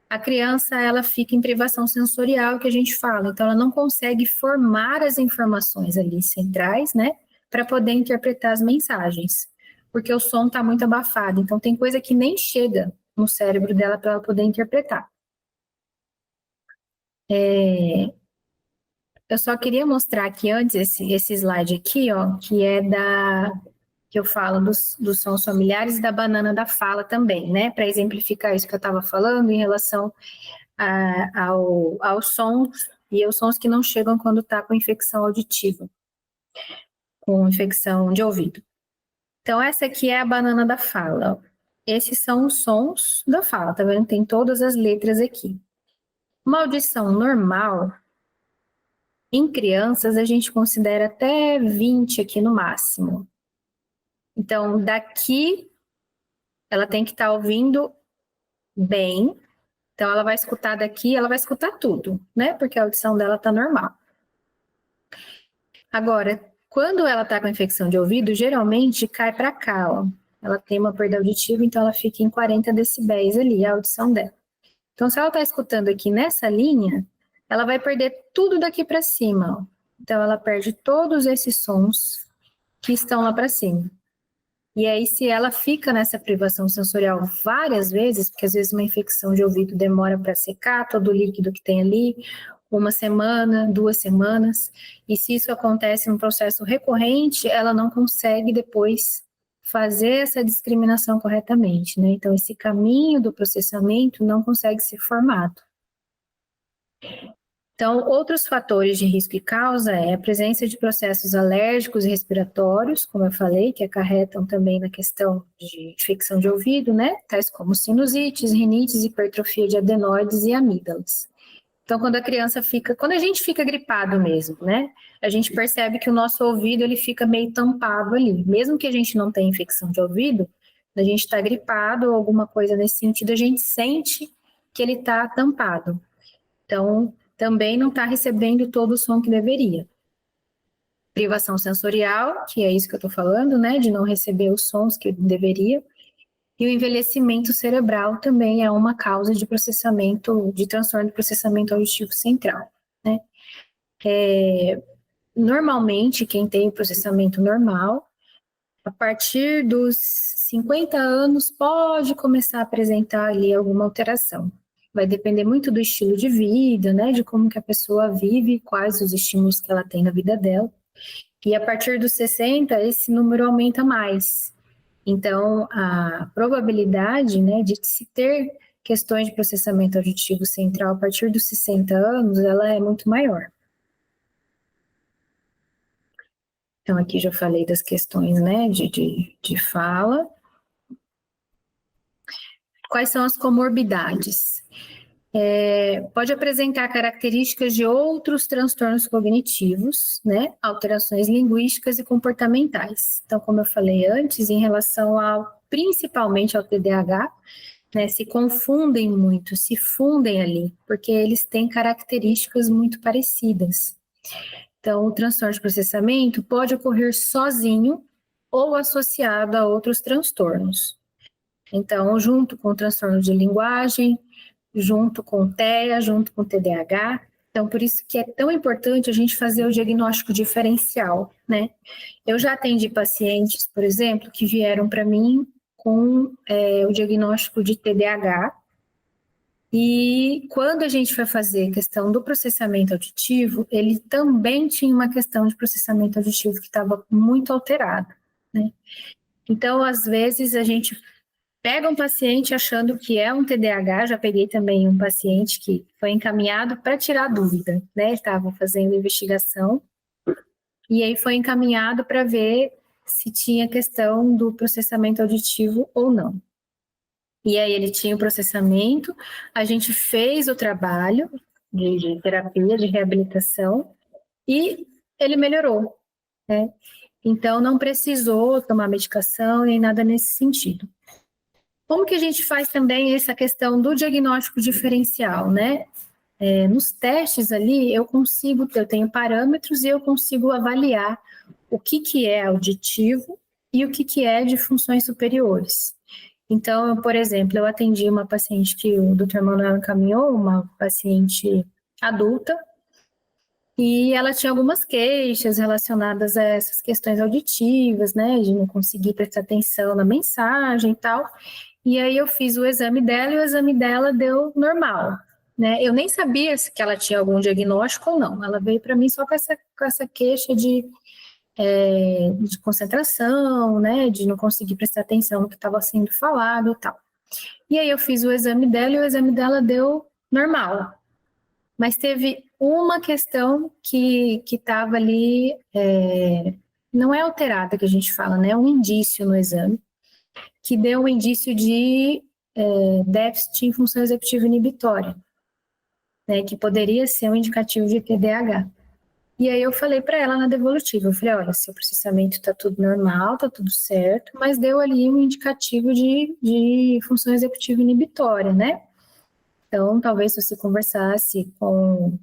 a criança ela fica em privação sensorial, que a gente fala. Então ela não consegue formar as informações ali centrais, né, para poder interpretar as mensagens, porque o som está muito abafado. Então tem coisa que nem chega no cérebro dela para ela poder interpretar. Eu só queria mostrar aqui antes esse slide aqui, ó, que é que eu falo dos sons familiares e da banana da fala também, né? Para exemplificar isso que eu estava falando em relação aos sons e aos sons que não chegam quando está com infecção auditiva, com infecção de ouvido. Então, essa aqui é a banana da fala. Ó. Esses são os sons da fala, tá vendo? Tem todas as letras aqui. Uma audição normal, em crianças, a gente considera até 20 aqui no máximo. Então, daqui, ela tem que estar ouvindo bem. Então, ela vai escutar daqui, ela vai escutar tudo, né? Porque a audição dela tá normal. Agora, quando ela tá com infecção de ouvido, geralmente cai para cá, ó. Ela tem uma perda auditiva, então ela fica em 40 decibéis ali, a audição dela. Então, se ela tá escutando aqui nessa linha, ela vai perder tudo daqui para cima, ó. Então, ela perde todos esses sons que estão lá para cima. E aí, se ela fica nessa privação sensorial várias vezes, porque às vezes uma infecção de ouvido demora para secar todo o líquido que tem ali, 1 semana, 2 semanas, e se isso acontece num processo recorrente, ela não consegue depois fazer essa discriminação corretamente, né? Então, esse caminho do processamento não consegue ser formado. Então, outros fatores de risco e causa é a presença de processos alérgicos e respiratórios, como eu falei, que acarretam também na questão de infecção de ouvido, né? Tais como sinusites, rinites, hipertrofia de adenoides e amígdalas. Então, quando a gente fica gripado mesmo, né? A gente percebe que o nosso ouvido, ele fica meio tampado ali. Mesmo que a gente não tenha infecção de ouvido, a gente está gripado ou alguma coisa nesse sentido, a gente sente que ele está tampado. Então, também não está recebendo todo o som que deveria. Privação sensorial, que é isso que eu estou falando, né, de não receber os sons que deveria. E o envelhecimento cerebral também é uma causa de processamento, de transtorno de processamento auditivo central, né. Normalmente, quem tem o processamento normal, a partir dos 50 anos, pode começar a apresentar ali alguma alteração. Vai depender muito do estilo de vida, né, de como que a pessoa vive, quais os estímulos que ela tem na vida dela. E a partir dos 60, esse número aumenta mais. Então, a probabilidade, né, de se ter questões de processamento auditivo central a partir dos 60 anos, ela é muito maior. Então, aqui já falei das questões, né, de fala. Quais são as comorbidades? Pode apresentar características de outros transtornos cognitivos, né? Alterações linguísticas e comportamentais. Então, como eu falei antes, em relação principalmente ao TDAH, né, se confundem muito, se fundem ali, porque eles têm características muito parecidas. Então, o transtorno de processamento pode ocorrer sozinho ou associado a outros transtornos. Então, junto com o transtorno de linguagem, junto com o TEA, junto com o TDAH. Então, por isso que é tão importante a gente fazer o diagnóstico diferencial, né? Eu já atendi pacientes, por exemplo, que vieram para mim com o diagnóstico de TDAH, e quando a gente foi fazer a questão do processamento auditivo, ele também tinha uma questão de processamento auditivo que estava muito alterada, né? Então, às vezes, a gente pega um paciente achando que é um TDAH, já peguei também um paciente que foi encaminhado para tirar dúvida, né? Ele estava fazendo investigação e aí foi encaminhado para ver se tinha questão do processamento auditivo ou não. E aí ele tinha o processamento, a gente fez o trabalho de terapia, de reabilitação, e ele melhorou, né? Então não precisou tomar medicação nem nada nesse sentido. Como que a gente faz também essa questão do diagnóstico diferencial, né? Nos testes ali eu tenho parâmetros e eu consigo avaliar o que é auditivo e o que é de funções superiores. Então, por exemplo, eu atendi uma paciente que o Dr. Manuel encaminhou, uma paciente adulta, e ela tinha algumas queixas relacionadas a essas questões auditivas, né, de não conseguir prestar atenção na mensagem e tal. E aí eu fiz o exame dela e o exame dela deu normal, né? Eu nem sabia se que ela tinha algum diagnóstico ou não. Ela veio para mim só com essa queixa de concentração, né, de não conseguir prestar atenção no que estava sendo falado e tal. E aí eu fiz o exame dela e o exame dela deu normal. Mas teve uma questão que estava ali, não é alterada que a gente fala, né, um indício no exame, que deu um indício de déficit em função executiva inibitória, né, que poderia ser um indicativo de TDAH. E aí eu falei para ela na devolutiva, eu falei, olha, seu processamento está tudo normal, está tudo certo, mas deu ali um indicativo de função executiva inibitória, né? Então, talvez você conversasse com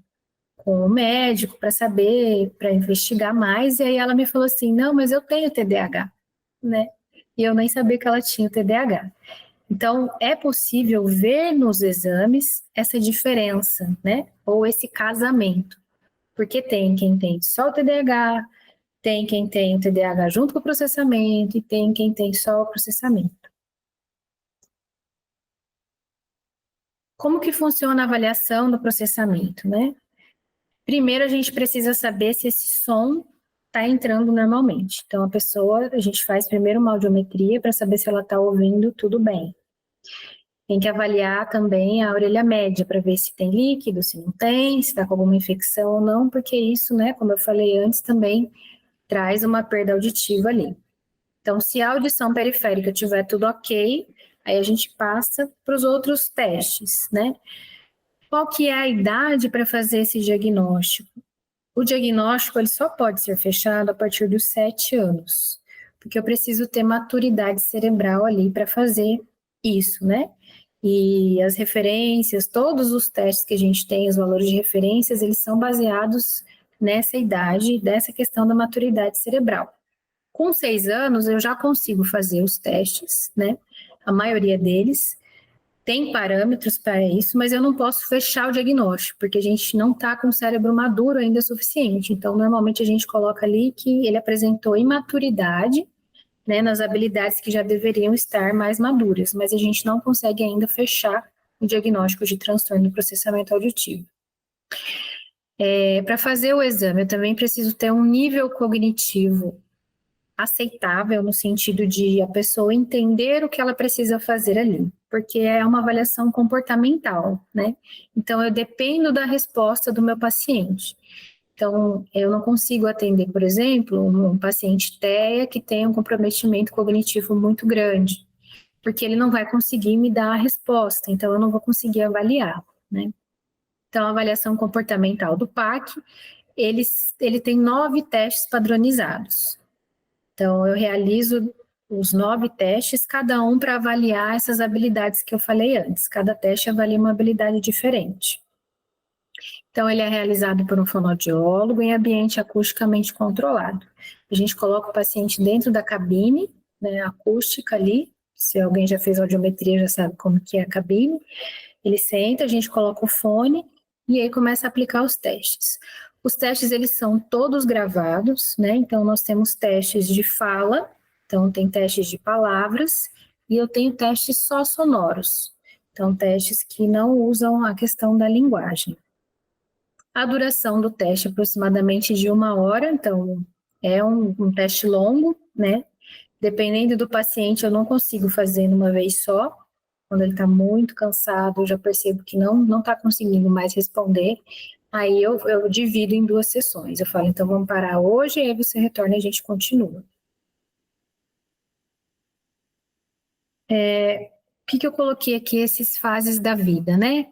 o médico para saber, para investigar mais, e aí ela me falou assim, não, mas eu tenho TDAH, né? E eu nem sabia que ela tinha o TDAH. Então, é possível ver nos exames essa diferença, né? Ou esse casamento. Porque tem quem tem só o TDAH, tem quem tem o TDAH junto com o processamento e tem quem tem só o processamento. Como que funciona a avaliação do processamento, né? Primeiro, a gente precisa saber se esse som está entrando normalmente. Então, a gente faz primeiro uma audiometria para saber se ela está ouvindo tudo bem. Tem que avaliar também a orelha média para ver se tem líquido, se não tem, se está com alguma infecção ou não, porque isso, né, como eu falei antes, também traz uma perda auditiva ali. Então, se a audição periférica tiver tudo ok, aí a gente passa para os outros testes, né? Qual que é a idade para fazer esse diagnóstico? O diagnóstico ele só pode ser fechado a partir dos 7 anos, porque eu preciso ter maturidade cerebral ali para fazer isso, né? E as referências, todos os testes que a gente tem, os valores de referências, eles são baseados nessa idade, dessa questão da maturidade cerebral. Com 6 anos, eu já consigo fazer os testes, né? A maioria deles tem parâmetros para isso, mas eu não posso fechar o diagnóstico, porque a gente não está com o cérebro maduro ainda suficiente. Então, normalmente a gente coloca ali que ele apresentou imaturidade, né, nas habilidades que já deveriam estar mais maduras, mas a gente não consegue ainda fechar o diagnóstico de transtorno do processamento auditivo. Para fazer o exame, eu também preciso ter um nível cognitivo aceitável, no sentido de a pessoa entender o que ela precisa fazer ali, porque é uma avaliação comportamental, né? Então, eu dependo da resposta do meu paciente. Então, eu não consigo atender, por exemplo, um paciente TEA que tem um comprometimento cognitivo muito grande, porque ele não vai conseguir me dar a resposta, então eu não vou conseguir avaliar, né? Então, a avaliação comportamental do PAC, ele tem 9 testes padronizados. Então, eu realizo os 9 testes, cada um para avaliar essas habilidades que eu falei antes. Cada teste avalia uma habilidade diferente. Então, ele é realizado por um fonoaudiólogo em ambiente acusticamente controlado. A gente coloca o paciente dentro da cabine, né, acústica ali. Se alguém já fez audiometria, já sabe como que é a cabine. Ele senta, a gente coloca o fone e aí começa a aplicar os testes. Os testes, eles são todos gravados, né? Então, nós temos testes de fala, então tem testes de palavras, e eu tenho testes só sonoros. Então, testes que não usam a questão da linguagem. A duração do teste é aproximadamente de 1 hora, então é um teste longo, né? Dependendo do paciente, eu não consigo fazer numa vez só. Quando ele está muito cansado, eu já percebo que não está conseguindo mais responder. Aí eu divido em 2 sessões. Eu falo, então vamos parar hoje, e aí você retorna e a gente continua. O que eu coloquei aqui, essas fases da vida, né?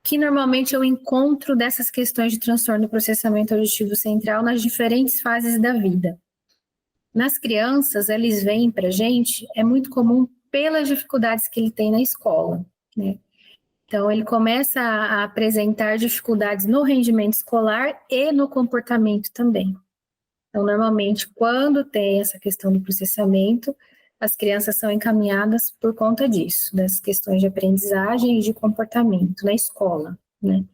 Que normalmente eu encontro dessas questões de transtorno do processamento auditivo central nas diferentes fases da vida. Nas crianças, eles vêm para a gente, é muito comum pelas dificuldades que ele tem na escola, né? Então, ele começa a apresentar dificuldades no rendimento escolar e no comportamento também. Então, normalmente, quando tem essa questão do processamento, as crianças são encaminhadas por conta disso, das questões de aprendizagem e de comportamento na escola, né?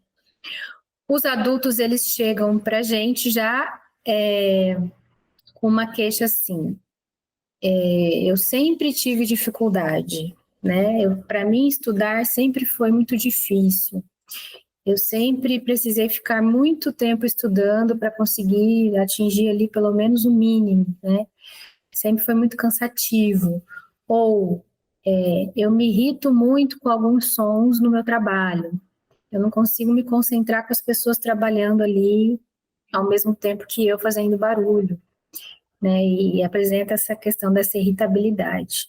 Os adultos, eles chegam para a gente já com uma queixa assim, eu sempre tive dificuldade, né? Para mim, estudar sempre foi muito difícil. Eu sempre precisei ficar muito tempo estudando para conseguir atingir ali pelo menos o mínimo, né? Sempre foi muito cansativo. Ou eu me irrito muito com alguns sons no meu trabalho. Eu não consigo me concentrar com as pessoas trabalhando ali ao mesmo tempo que eu fazendo barulho, né? E apresenta essa questão dessa irritabilidade.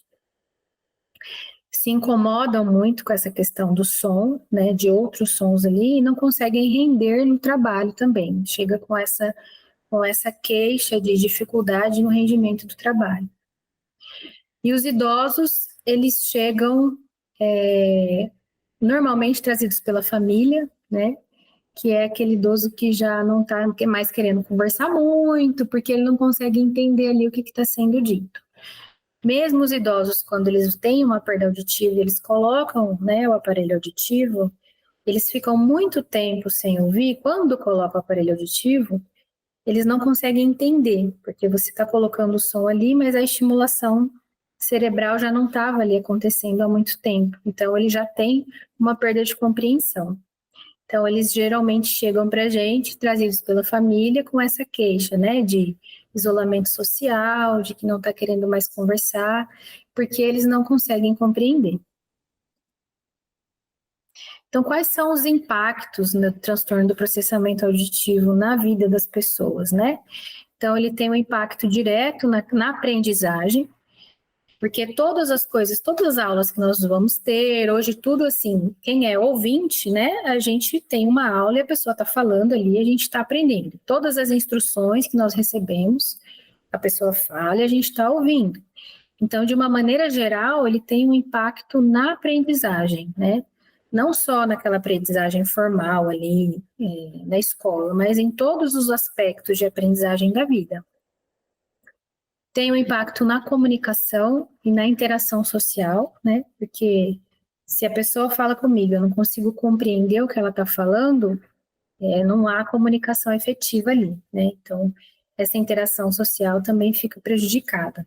Se incomodam muito com essa questão do som, né, de outros sons ali, e não conseguem render no trabalho também. Chega com essa queixa de dificuldade no rendimento do trabalho. E os idosos, eles chegam normalmente trazidos pela família, né, que é aquele idoso que já não está mais querendo conversar muito, porque ele não consegue entender ali o que está sendo dito. Mesmo os idosos, quando eles têm uma perda auditiva, eles colocam, né, o aparelho auditivo, eles ficam muito tempo sem ouvir. Quando colocam o aparelho auditivo, eles não conseguem entender, porque você está colocando o som ali, mas a estimulação cerebral já não estava ali acontecendo há muito tempo. Então, ele já tem uma perda de compreensão. Então, eles geralmente chegam para a gente, trazidos pela família, com essa queixa, né, de isolamento social, de que não está querendo mais conversar, porque eles não conseguem compreender. Então, quais são os impactos no transtorno do processamento auditivo na vida das pessoas, né? Então, ele tem um impacto direto na aprendizagem, porque todas as coisas, todas as aulas que nós vamos ter, hoje tudo assim, quem é ouvinte, né, a gente tem uma aula e a pessoa está falando ali, a gente está aprendendo. Todas as instruções que nós recebemos, a pessoa fala e a gente está ouvindo. Então, de uma maneira geral, ele tem um impacto na aprendizagem, né? Não só naquela aprendizagem formal ali na escola, mas em todos os aspectos de aprendizagem da vida. Tem um impacto na comunicação e na interação social, né? Porque se a pessoa fala comigo, eu não consigo compreender o que ela está falando, não há comunicação efetiva ali, né? Então, essa interação social também fica prejudicada.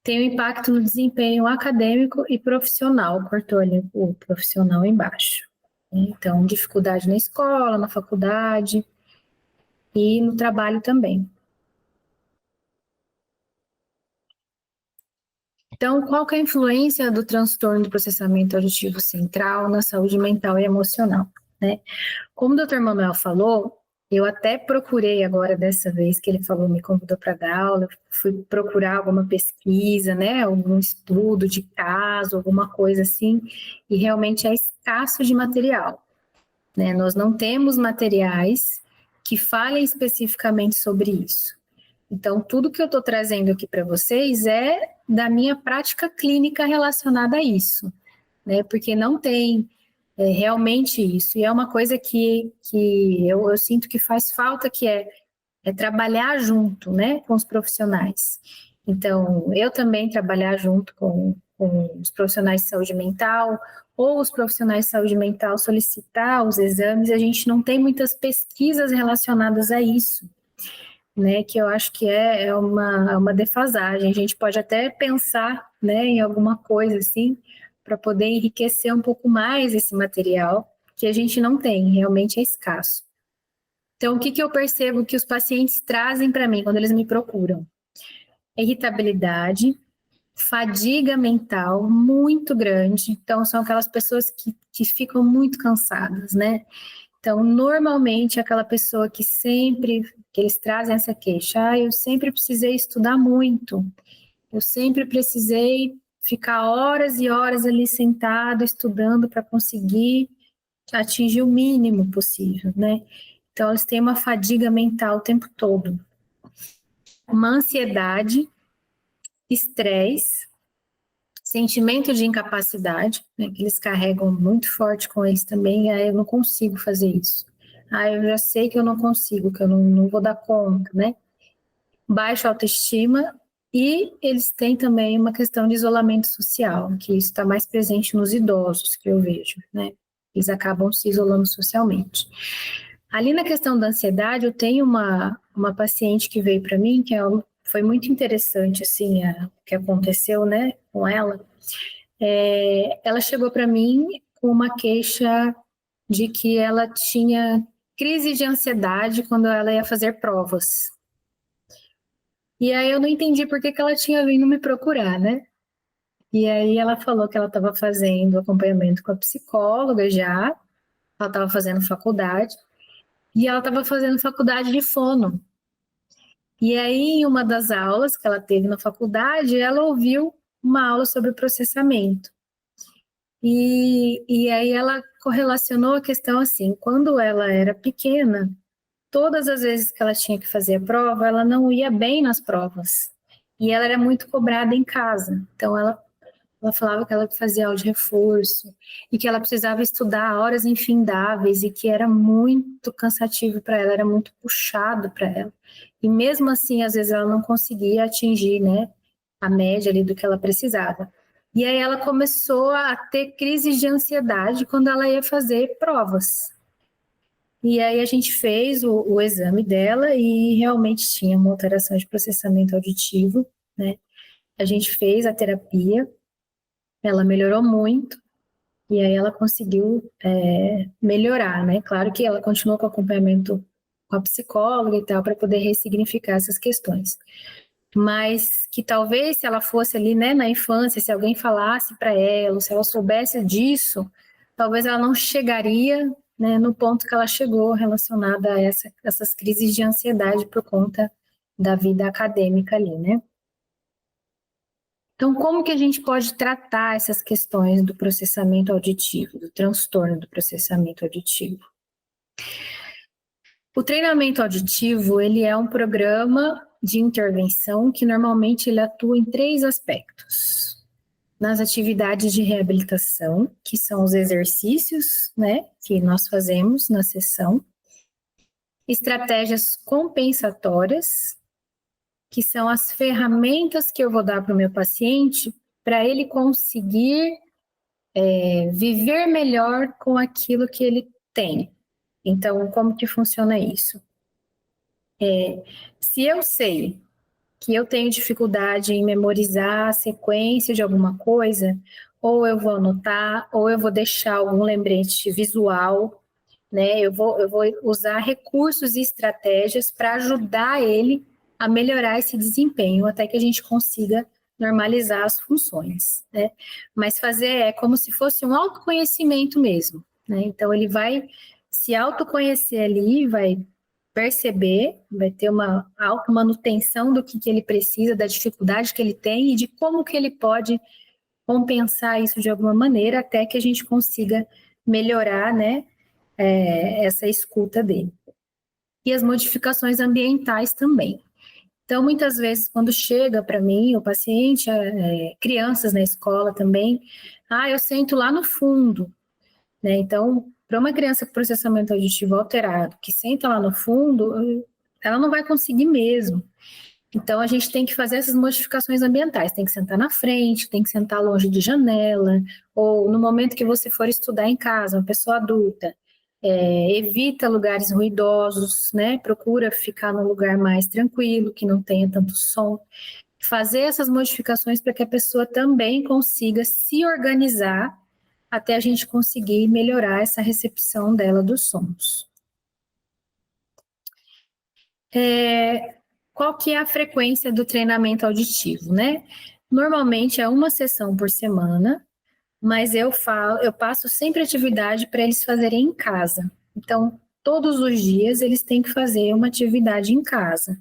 Tem um impacto no desempenho acadêmico e profissional, cortou ali o profissional embaixo. Então, dificuldade na escola, na faculdade e no trabalho também. Então, qual que é a influência do transtorno do processamento auditivo central na saúde mental e emocional, né? Como o Dr. Manuel falou, eu até procurei agora dessa vez que ele falou, me convidou para dar aula, fui procurar alguma pesquisa, né, algum estudo de caso, alguma coisa assim, e realmente é escasso de material, né? Nós não temos materiais que falem especificamente sobre isso. Então, tudo que eu estou trazendo aqui para vocês é da minha prática clínica relacionada a isso, né? Porque não tem realmente isso. E é uma coisa que eu sinto que faz falta, que é trabalhar junto, né, com os profissionais. Então, eu também trabalhar junto com os profissionais de saúde mental, ou os profissionais de saúde mental solicitar os exames, a gente não tem muitas pesquisas relacionadas a isso, né, que eu acho que é uma defasagem. A gente pode até pensar, né, em alguma coisa assim, para poder enriquecer um pouco mais esse material, que a gente não tem, realmente é escasso. Então, o que eu percebo que os pacientes trazem para mim quando eles me procuram? Irritabilidade, fadiga mental muito grande. Então, são aquelas pessoas que ficam muito cansadas, né? Então, normalmente, aquela pessoa que eles trazem essa queixa, eu sempre precisei estudar muito, eu sempre precisei ficar horas e horas ali sentado, estudando para conseguir atingir o mínimo possível, né? Então, eles têm uma fadiga mental o tempo todo, uma ansiedade, estresse, sentimento de incapacidade, né, que eles carregam muito forte com eles também, eu não consigo fazer isso. Eu já sei que eu não consigo, que eu não vou dar conta, né? Baixa autoestima, e eles têm também uma questão de isolamento social, que isso está mais presente nos idosos, que eu vejo, né? Eles acabam se isolando socialmente. Ali na questão da ansiedade, eu tenho uma paciente que veio para mim, foi muito interessante, assim, o que aconteceu, né, com ela. Ela chegou para mim com uma queixa de que ela tinha crise de ansiedade quando ela ia fazer provas. E aí eu não entendi por que ela tinha vindo me procurar, né? E aí ela falou que ela estava fazendo acompanhamento com a psicóloga já, ela estava fazendo faculdade, e ela estava fazendo faculdade de fono. E aí, em uma das aulas que ela teve na faculdade, ela ouviu uma aula sobre processamento. E aí ela correlacionou a questão assim, quando ela era pequena, todas as vezes que ela tinha que fazer a prova, ela não ia bem nas provas. E ela era muito cobrada em casa. Então, ela falava que ela fazia aula de reforço e que ela precisava estudar horas infindáveis e que era muito cansativo para ela, era muito puxado para ela. E mesmo assim, às vezes ela não conseguia atingir, né, a média ali do que ela precisava. E aí ela começou a ter crises de ansiedade quando ela ia fazer provas. E aí a gente fez o exame dela e realmente tinha uma alteração de processamento auditivo, né? A gente fez a terapia, ela melhorou muito, e aí ela conseguiu melhorar, né? Claro que ela continuou com acompanhamento com a psicóloga e tal, para poder ressignificar essas questões. Mas que talvez se ela fosse ali, né, na infância, se alguém falasse para ela, se ela soubesse disso, talvez ela não chegaria, né, no ponto que ela chegou relacionada a essas crises de ansiedade por conta da vida acadêmica ali, né? Então, como que a gente pode tratar essas questões do processamento auditivo, do transtorno do processamento auditivo? O treinamento auditivo, ele é um programa de intervenção que normalmente ele atua em 3 aspectos. Nas atividades de reabilitação, que são os exercícios, né, que nós fazemos na sessão. Estratégias compensatórias, que são as ferramentas que eu vou dar para o meu paciente para ele conseguir viver melhor com aquilo que ele tem. Então, como que funciona isso? Se eu sei que eu tenho dificuldade em memorizar a sequência de alguma coisa, ou eu vou anotar, ou eu vou deixar algum lembrete visual, né? Eu vou usar recursos e estratégias para ajudar ele a melhorar esse desempenho, até que a gente consiga normalizar as funções, né? Mas fazer como se fosse um autoconhecimento mesmo, né? Então, ele vai se autoconhecer ali, vai perceber, vai ter uma automanutenção do que ele precisa, da dificuldade que ele tem e de como que ele pode compensar isso de alguma maneira até que a gente consiga melhorar, né, essa escuta dele. E as modificações ambientais também. Então, muitas vezes, quando chega para mim, o paciente, crianças na escola também, eu sento lá no fundo, né? Então, para uma criança com processamento auditivo alterado, que senta lá no fundo, ela não vai conseguir mesmo. Então, a gente tem que fazer essas modificações ambientais, tem que sentar na frente, tem que sentar longe de janela, ou no momento que você for estudar em casa, uma pessoa adulta, evita lugares ruidosos, né? Procura ficar num lugar mais tranquilo, que não tenha tanto som. Fazer essas modificações para que a pessoa também consiga se organizar até a gente conseguir melhorar essa recepção dela dos sons. Qual que é a frequência do treinamento auditivo, né? Normalmente é uma sessão por semana, mas eu passo sempre atividade para eles fazerem em casa. Então, todos os dias eles têm que fazer uma atividade em casa.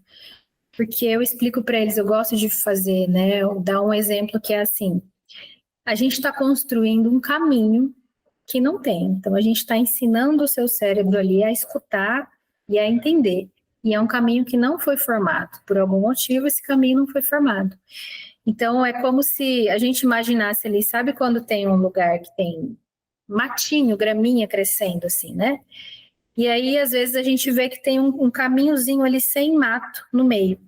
Porque eu explico para eles, eu gosto de fazer, né? Dar um exemplo que é assim: a gente está construindo um caminho que não tem. Então, a gente está ensinando o seu cérebro ali a escutar e a entender. E é um caminho que não foi formado. Por algum motivo, esse caminho não foi formado. Então, é como se a gente imaginasse ali, sabe quando tem um lugar que tem matinho, graminha crescendo assim, né? E aí, às vezes, a gente vê que tem um caminhozinho ali sem mato no meio.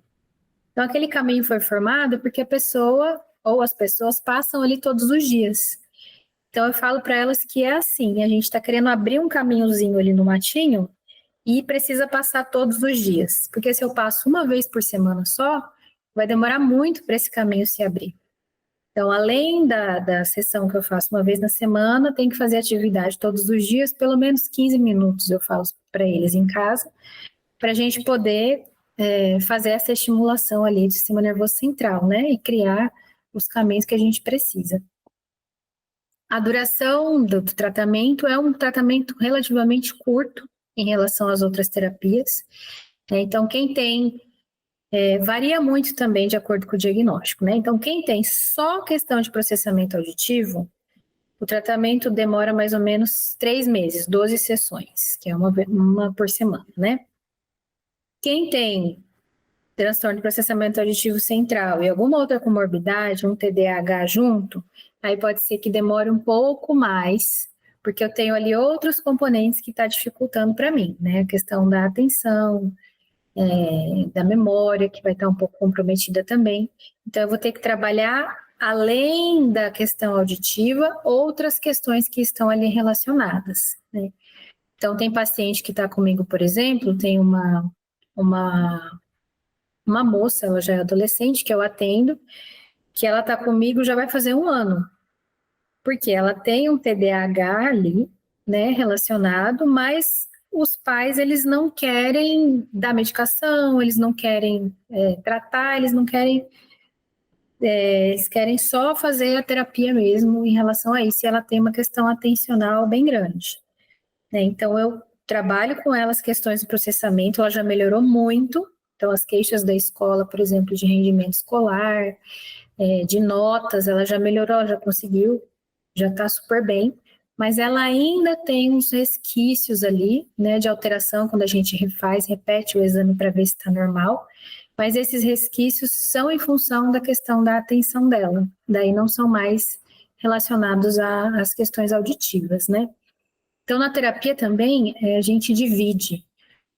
Então, aquele caminho foi formado porque a pessoa ou as pessoas passam ali todos os dias. Então, eu falo para elas que é assim, a gente está querendo abrir um caminhozinho ali no matinho e precisa passar todos os dias. Porque se eu passo uma vez por semana só, vai demorar muito para esse caminho se abrir. Então, além da sessão que eu faço uma vez na semana, tem que fazer atividade todos os dias, pelo menos 15 minutos eu falo para eles em casa, para a gente poder fazer essa estimulação ali do sistema nervoso central, né? E criar os caminhos que a gente precisa. A duração do tratamento é um tratamento relativamente curto em relação às outras terapias. Então, quem tem varia muito também de acordo com o diagnóstico, né? Então, quem tem só questão de processamento auditivo, o tratamento demora mais ou menos 3 meses, 12 sessões, que é uma por semana, né? Quem tem transtorno de processamento auditivo central e alguma outra comorbidade, um TDAH junto, aí pode ser que demore um pouco mais, porque eu tenho ali outros componentes que está dificultando para mim, né? A questão da atenção, da memória, que vai estar um pouco comprometida também. Então, eu vou ter que trabalhar, além da questão auditiva, outras questões que estão ali relacionadas, né? Então, tem paciente que está comigo, por exemplo, tem uma moça, ela já é adolescente, que eu atendo, que ela está comigo já vai fazer 1 ano, porque ela tem um TDAH ali, né, relacionado, mas os pais, eles não querem dar medicação, eles não querem tratar, eles querem só fazer a terapia mesmo em relação a isso, e ela tem uma questão atencional bem grande, né? Então, eu trabalho com ela as questões de processamento, ela já melhorou muito. Então, as queixas da escola, por exemplo, de rendimento escolar, de notas, ela já melhorou, ela já conseguiu, já está super bem, mas ela ainda tem uns resquícios ali, né, de alteração, quando a gente repete o exame para ver se está normal, mas esses resquícios são em função da questão da atenção dela, daí não são mais relacionados às questões auditivas, né? Então, na terapia também, a gente divide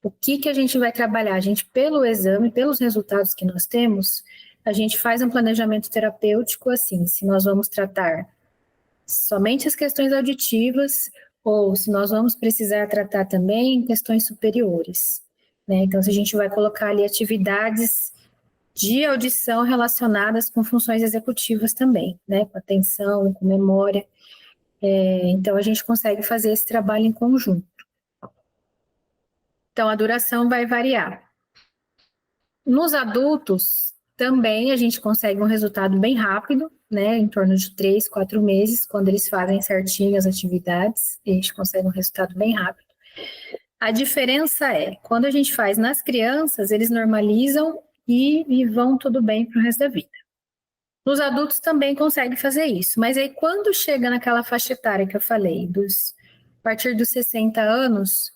o que a gente vai trabalhar. A gente, pelo exame, pelos resultados que nós temos, a gente faz um planejamento terapêutico assim, se nós vamos tratar somente as questões auditivas ou se nós vamos precisar tratar também questões superiores, né? Então, se a gente vai colocar ali atividades de audição relacionadas com funções executivas também, né? Com atenção, com memória. Então, a gente consegue fazer esse trabalho em conjunto. Então, a duração vai variar. Nos adultos, também a gente consegue um resultado bem rápido, né? Em torno de 3, 4 meses, quando eles fazem certinho as atividades, a gente consegue um resultado bem rápido. A diferença é, quando a gente faz nas crianças, eles normalizam e vão tudo bem para o resto da vida. Nos adultos também consegue fazer isso, mas aí quando chega naquela faixa etária que eu falei, a partir dos 60 anos,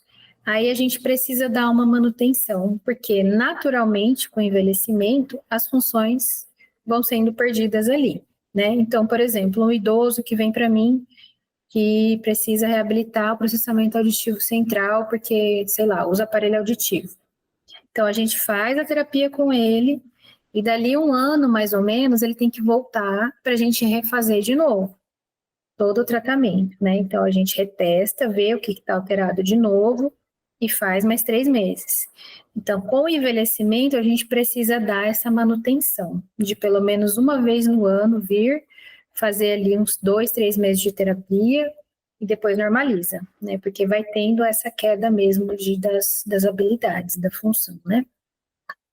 aí a gente precisa dar uma manutenção, porque naturalmente, com o envelhecimento, as funções vão sendo perdidas ali, né? Então, por exemplo, um idoso que vem para mim, que precisa reabilitar o processamento auditivo central, porque, sei lá, usa aparelho auditivo. Então, a gente faz a terapia com ele, e dali 1 ano, mais ou menos, ele tem que voltar para a gente refazer de novo todo o tratamento, né? Então, a gente retesta, vê o que está alterado de novo e faz mais 3 meses. Então, com o envelhecimento, a gente precisa dar essa manutenção de pelo menos uma vez no ano vir, fazer ali uns 2, 3 meses de terapia e depois normaliza, né? Porque vai tendo essa queda mesmo das habilidades, da função, né?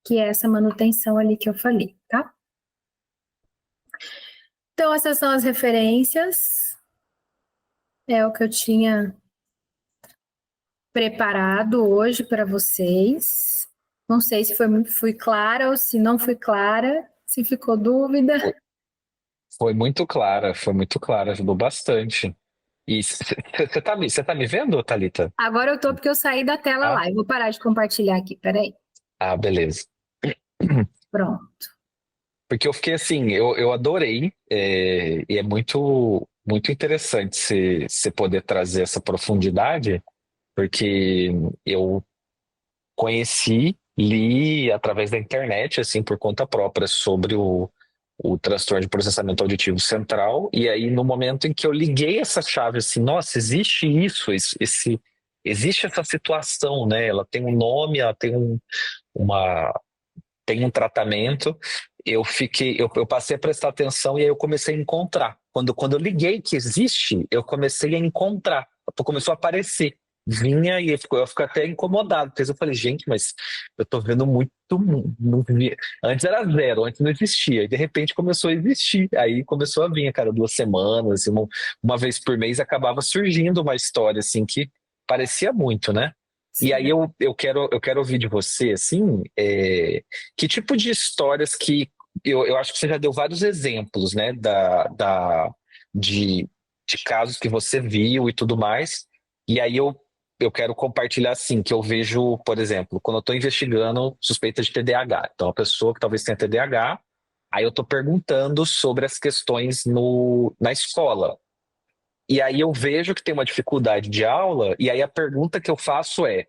Que é essa manutenção ali que eu falei, tá? Então, essas são as referências. É o que eu tinha preparado hoje para vocês. Não sei se fui clara ou se não fui clara, se ficou dúvida. Foi muito clara, ajudou bastante. E você tá me vendo, Thalita? Agora eu tô porque eu saí da tela Ah, lá. Eu vou parar de compartilhar aqui, peraí. beleza. Pronto. Porque eu fiquei assim, eu adorei, e é muito interessante você poder trazer essa profundidade, porque eu conheci, li através da internet, assim, por conta própria, sobre o transtorno de processamento auditivo central, e aí no momento em que eu liguei essa chave, assim, nossa, existe isso, existe essa situação, né? Ela tem um nome, ela tem uma tem um tratamento, eu passei a prestar atenção e aí eu comecei a encontrar. Quando eu liguei que existe, eu comecei a encontrar. Começou a aparecer. Vinha e eu fico até incomodado, porque eu falei, gente, mas eu tô vendo muito. Não antes era zero, antes não existia, e de repente começou a existir. Aí começou a vir a cada 2 semanas, assim, uma vez por mês acabava surgindo uma história assim que parecia muito, né? E aí Sim. eu quero ouvir de você, assim, que tipo de histórias que eu acho que você já deu vários exemplos, né, de, de casos que você viu e tudo mais. E aí eu quero compartilhar, assim, que eu vejo, por exemplo, quando eu estou investigando suspeita de TDAH. Então, a pessoa que talvez tenha TDAH, aí eu estou perguntando sobre as questões na escola. E aí eu vejo que tem uma dificuldade de aula, e aí a pergunta que eu faço é: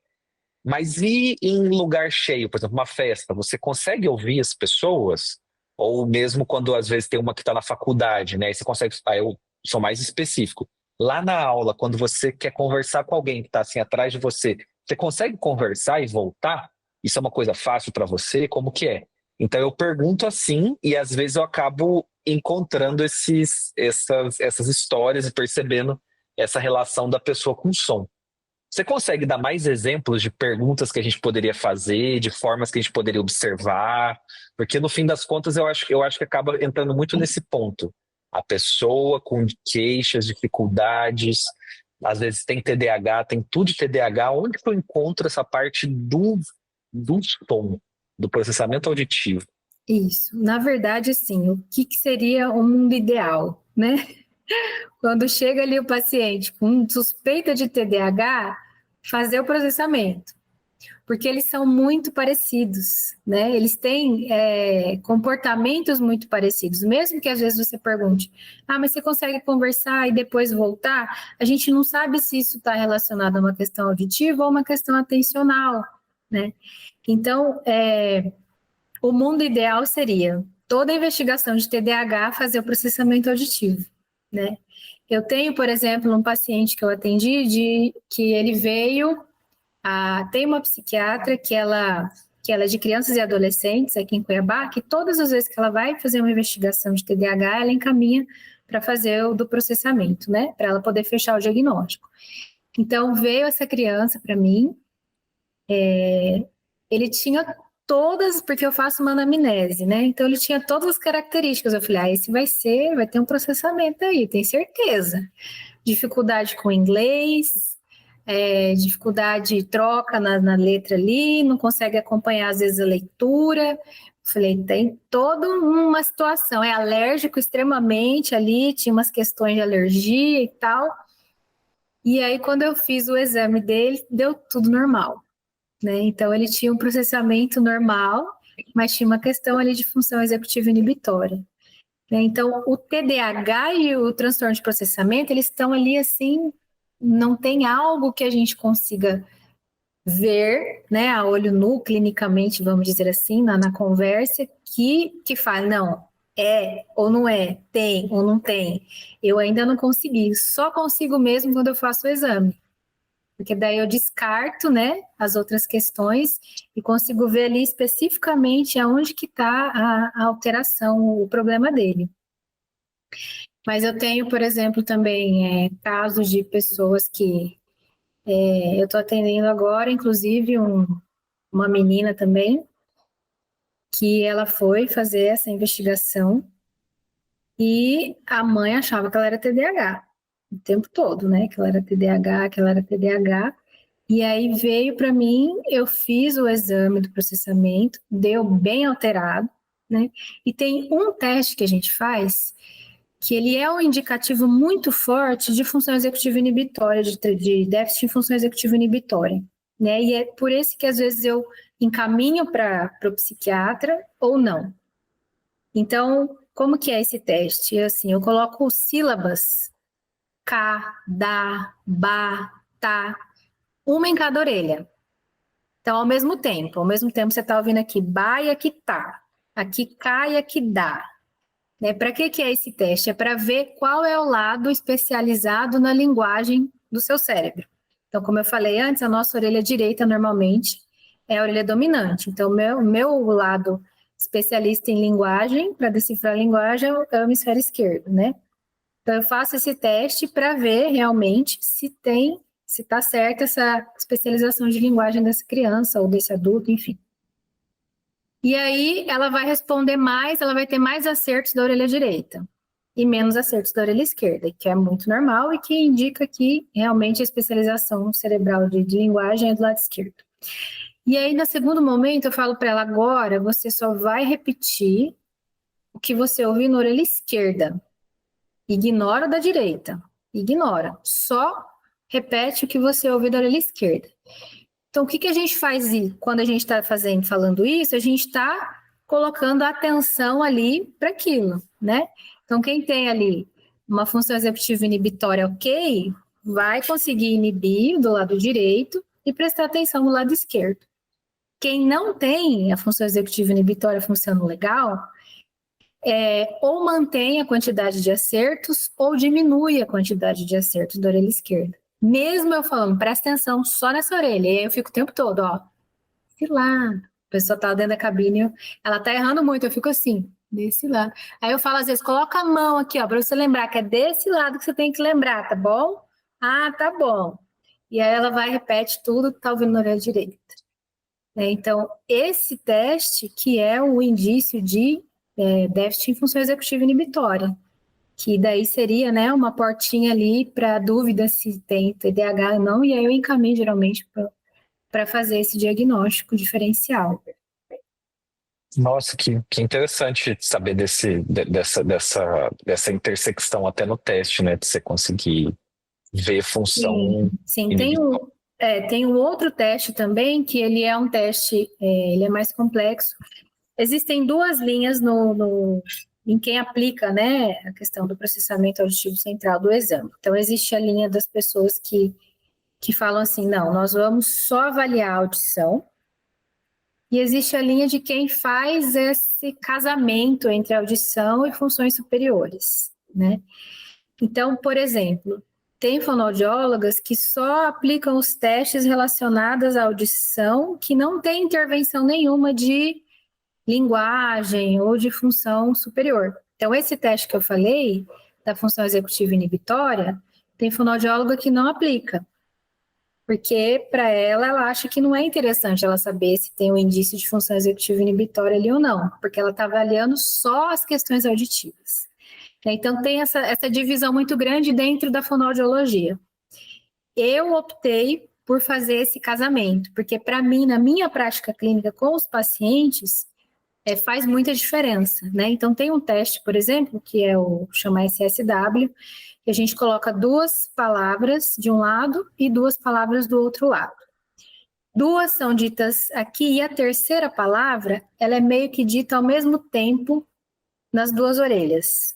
mas e em lugar cheio, por exemplo, uma festa, você consegue ouvir as pessoas? Ou mesmo quando às vezes tem uma que está na faculdade, né? Aí você consegue. Aí eu sou mais específico. Lá na aula, quando você quer conversar com alguém que está assim atrás de você, você consegue conversar e voltar? Isso é uma coisa fácil para você? Como que é? Então eu pergunto assim, e às vezes eu acabo encontrando essas histórias e percebendo essa relação da pessoa com o som. Você consegue dar mais exemplos de perguntas que a gente poderia fazer, de formas que a gente poderia observar? Porque no fim das contas eu acho que acaba entrando muito nesse ponto. A pessoa com queixas, dificuldades, às vezes tem TDAH, tem tudo de TDAH. Onde que eu encontro essa parte do som, do processamento auditivo? Isso. Na verdade, assim, o que seria o mundo ideal, né? Quando chega ali o paciente com suspeita de TDAH, fazer o processamento, porque eles são muito parecidos, né? Eles têm comportamentos muito parecidos, mesmo que às vezes você pergunte, mas você consegue conversar e depois voltar? A gente não sabe se isso está relacionado a uma questão auditiva ou uma questão atencional, né? Então, o mundo ideal seria toda a investigação de TDAH fazer o processamento auditivo, né? Eu tenho, por exemplo, um paciente que eu atendi que ele veio, tem uma psiquiatra que ela é de crianças e adolescentes aqui em Cuiabá, que todas as vezes que ela vai fazer uma investigação de TDAH, ela encaminha para fazer o do processamento, né? Para ela poder fechar o diagnóstico. Então, veio essa criança para mim, ele tinha todas, porque eu faço uma anamnese, né? Então ele tinha todas as características. Eu falei, esse vai ter um processamento aí, tem certeza. Dificuldade com inglês, dificuldade troca na letra ali, não consegue acompanhar às vezes a leitura. Eu falei, tem toda uma situação, é alérgico extremamente ali, tinha umas questões de alergia e tal. E aí, quando eu fiz o exame dele, deu tudo normal, né? Então, ele tinha um processamento normal, mas tinha uma questão ali de função executiva inibitória, né? Então, o TDAH e o transtorno de processamento, eles estão ali assim, não tem algo que a gente consiga ver, né, a olho nu, clinicamente, vamos dizer assim, na conversa, que fala, não, é ou não é, tem ou não tem. Eu ainda não consegui, só consigo mesmo quando eu faço o exame. Porque daí eu descarto, né, as outras questões e consigo ver ali especificamente aonde que está a alteração, o problema dele. Mas eu tenho, por exemplo, também casos de pessoas que eu estou atendendo agora, inclusive uma menina também, que ela foi fazer essa investigação e a mãe achava que ela era TDAH o tempo todo, né? Que ela era TDAH, que ela era TDAH. E aí veio para mim, eu fiz o exame do processamento, deu bem alterado, né? E tem um teste que a gente faz, que ele é um indicativo muito forte de função executiva inibitória, de déficit em função executiva inibitória, né? E é por esse que às vezes eu encaminho para o psiquiatra ou não. Então, como que é esse teste? Assim, eu coloco sílabas, cá, dá, ba, tá, uma em cada orelha. Então, ao mesmo tempo você está ouvindo aqui ba e aqui tá, aqui cá e aqui dá. Né? Para que é esse teste? É para ver qual é o lado especializado na linguagem do seu cérebro. Então, como eu falei antes, a nossa orelha direita normalmente é a orelha dominante. Então, o meu lado especialista em linguagem, para decifrar a linguagem, é o hemisfério esquerdo, né? Então, eu faço esse teste para ver realmente se está certa essa especialização de linguagem dessa criança ou desse adulto, enfim. E aí ela vai responder mais, ela vai ter mais acertos da orelha direita e menos acertos da orelha esquerda, que é muito normal e que indica que realmente a especialização cerebral de linguagem é do lado esquerdo. E aí, no segundo momento, eu falo para ela, agora você só vai repetir o que você ouviu na orelha esquerda. Ignora o da direita. Ignora. Só repete o que você ouviu da orelha esquerda. Então, o que a gente faz quando a gente está falando isso? A gente está colocando atenção ali para aquilo, né? Então, quem tem ali uma função executiva inibitória ok, vai conseguir inibir do lado direito e prestar atenção no lado esquerdo. Quem não tem a função executiva inibitória funcionando legal, ou mantém a quantidade de acertos ou diminui a quantidade de acertos da orelha esquerda. Mesmo eu falando, presta atenção só nessa orelha, e aí eu fico o tempo todo, ó, sei lá, a pessoa tá dentro da cabine, ela tá errando muito, eu fico assim, desse lado. Aí eu falo às vezes, coloca a mão aqui, ó, pra você lembrar que é desse lado que você tem que lembrar, tá bom? Ah, tá bom. E aí ela vai e repete tudo que tá ouvindo na orelha direita. Então, esse teste que é o indício de déficit em função executiva inibitória, que daí seria, né, uma portinha ali para dúvida se tem TDAH ou não, e aí eu encaminho geralmente para fazer esse diagnóstico diferencial. Nossa, que interessante saber dessa intersecção até no teste, né, de você conseguir ver função. Sim. Tem um outro teste também, que ele é um teste, ele é mais complexo. Existem duas linhas em quem aplica, né, a questão do processamento auditivo central do exame. Então, existe a linha das pessoas que falam assim, não, nós vamos só avaliar a audição, e existe a linha de quem faz esse casamento entre audição e funções superiores, né? Então, por exemplo, tem fonoaudiólogas que só aplicam os testes relacionados à audição, que não tem intervenção nenhuma de linguagem ou de função superior. Então, esse teste que eu falei, da função executiva inibitória, tem fonoaudióloga que não aplica, porque para ela acha que não é interessante ela saber se tem um indício de função executiva inibitória ali ou não, porque ela está avaliando só as questões auditivas. Então, tem essa divisão muito grande dentro da fonoaudiologia. Eu optei por fazer esse casamento, porque para mim, na minha prática clínica com os pacientes, faz muita diferença, né? Então, tem um teste, por exemplo, que é o chama SSW, que a gente coloca 2 palavras de um lado e 2 palavras do outro lado. 2 são ditas aqui e a terceira palavra, ela é meio que dita ao mesmo tempo nas 2 orelhas,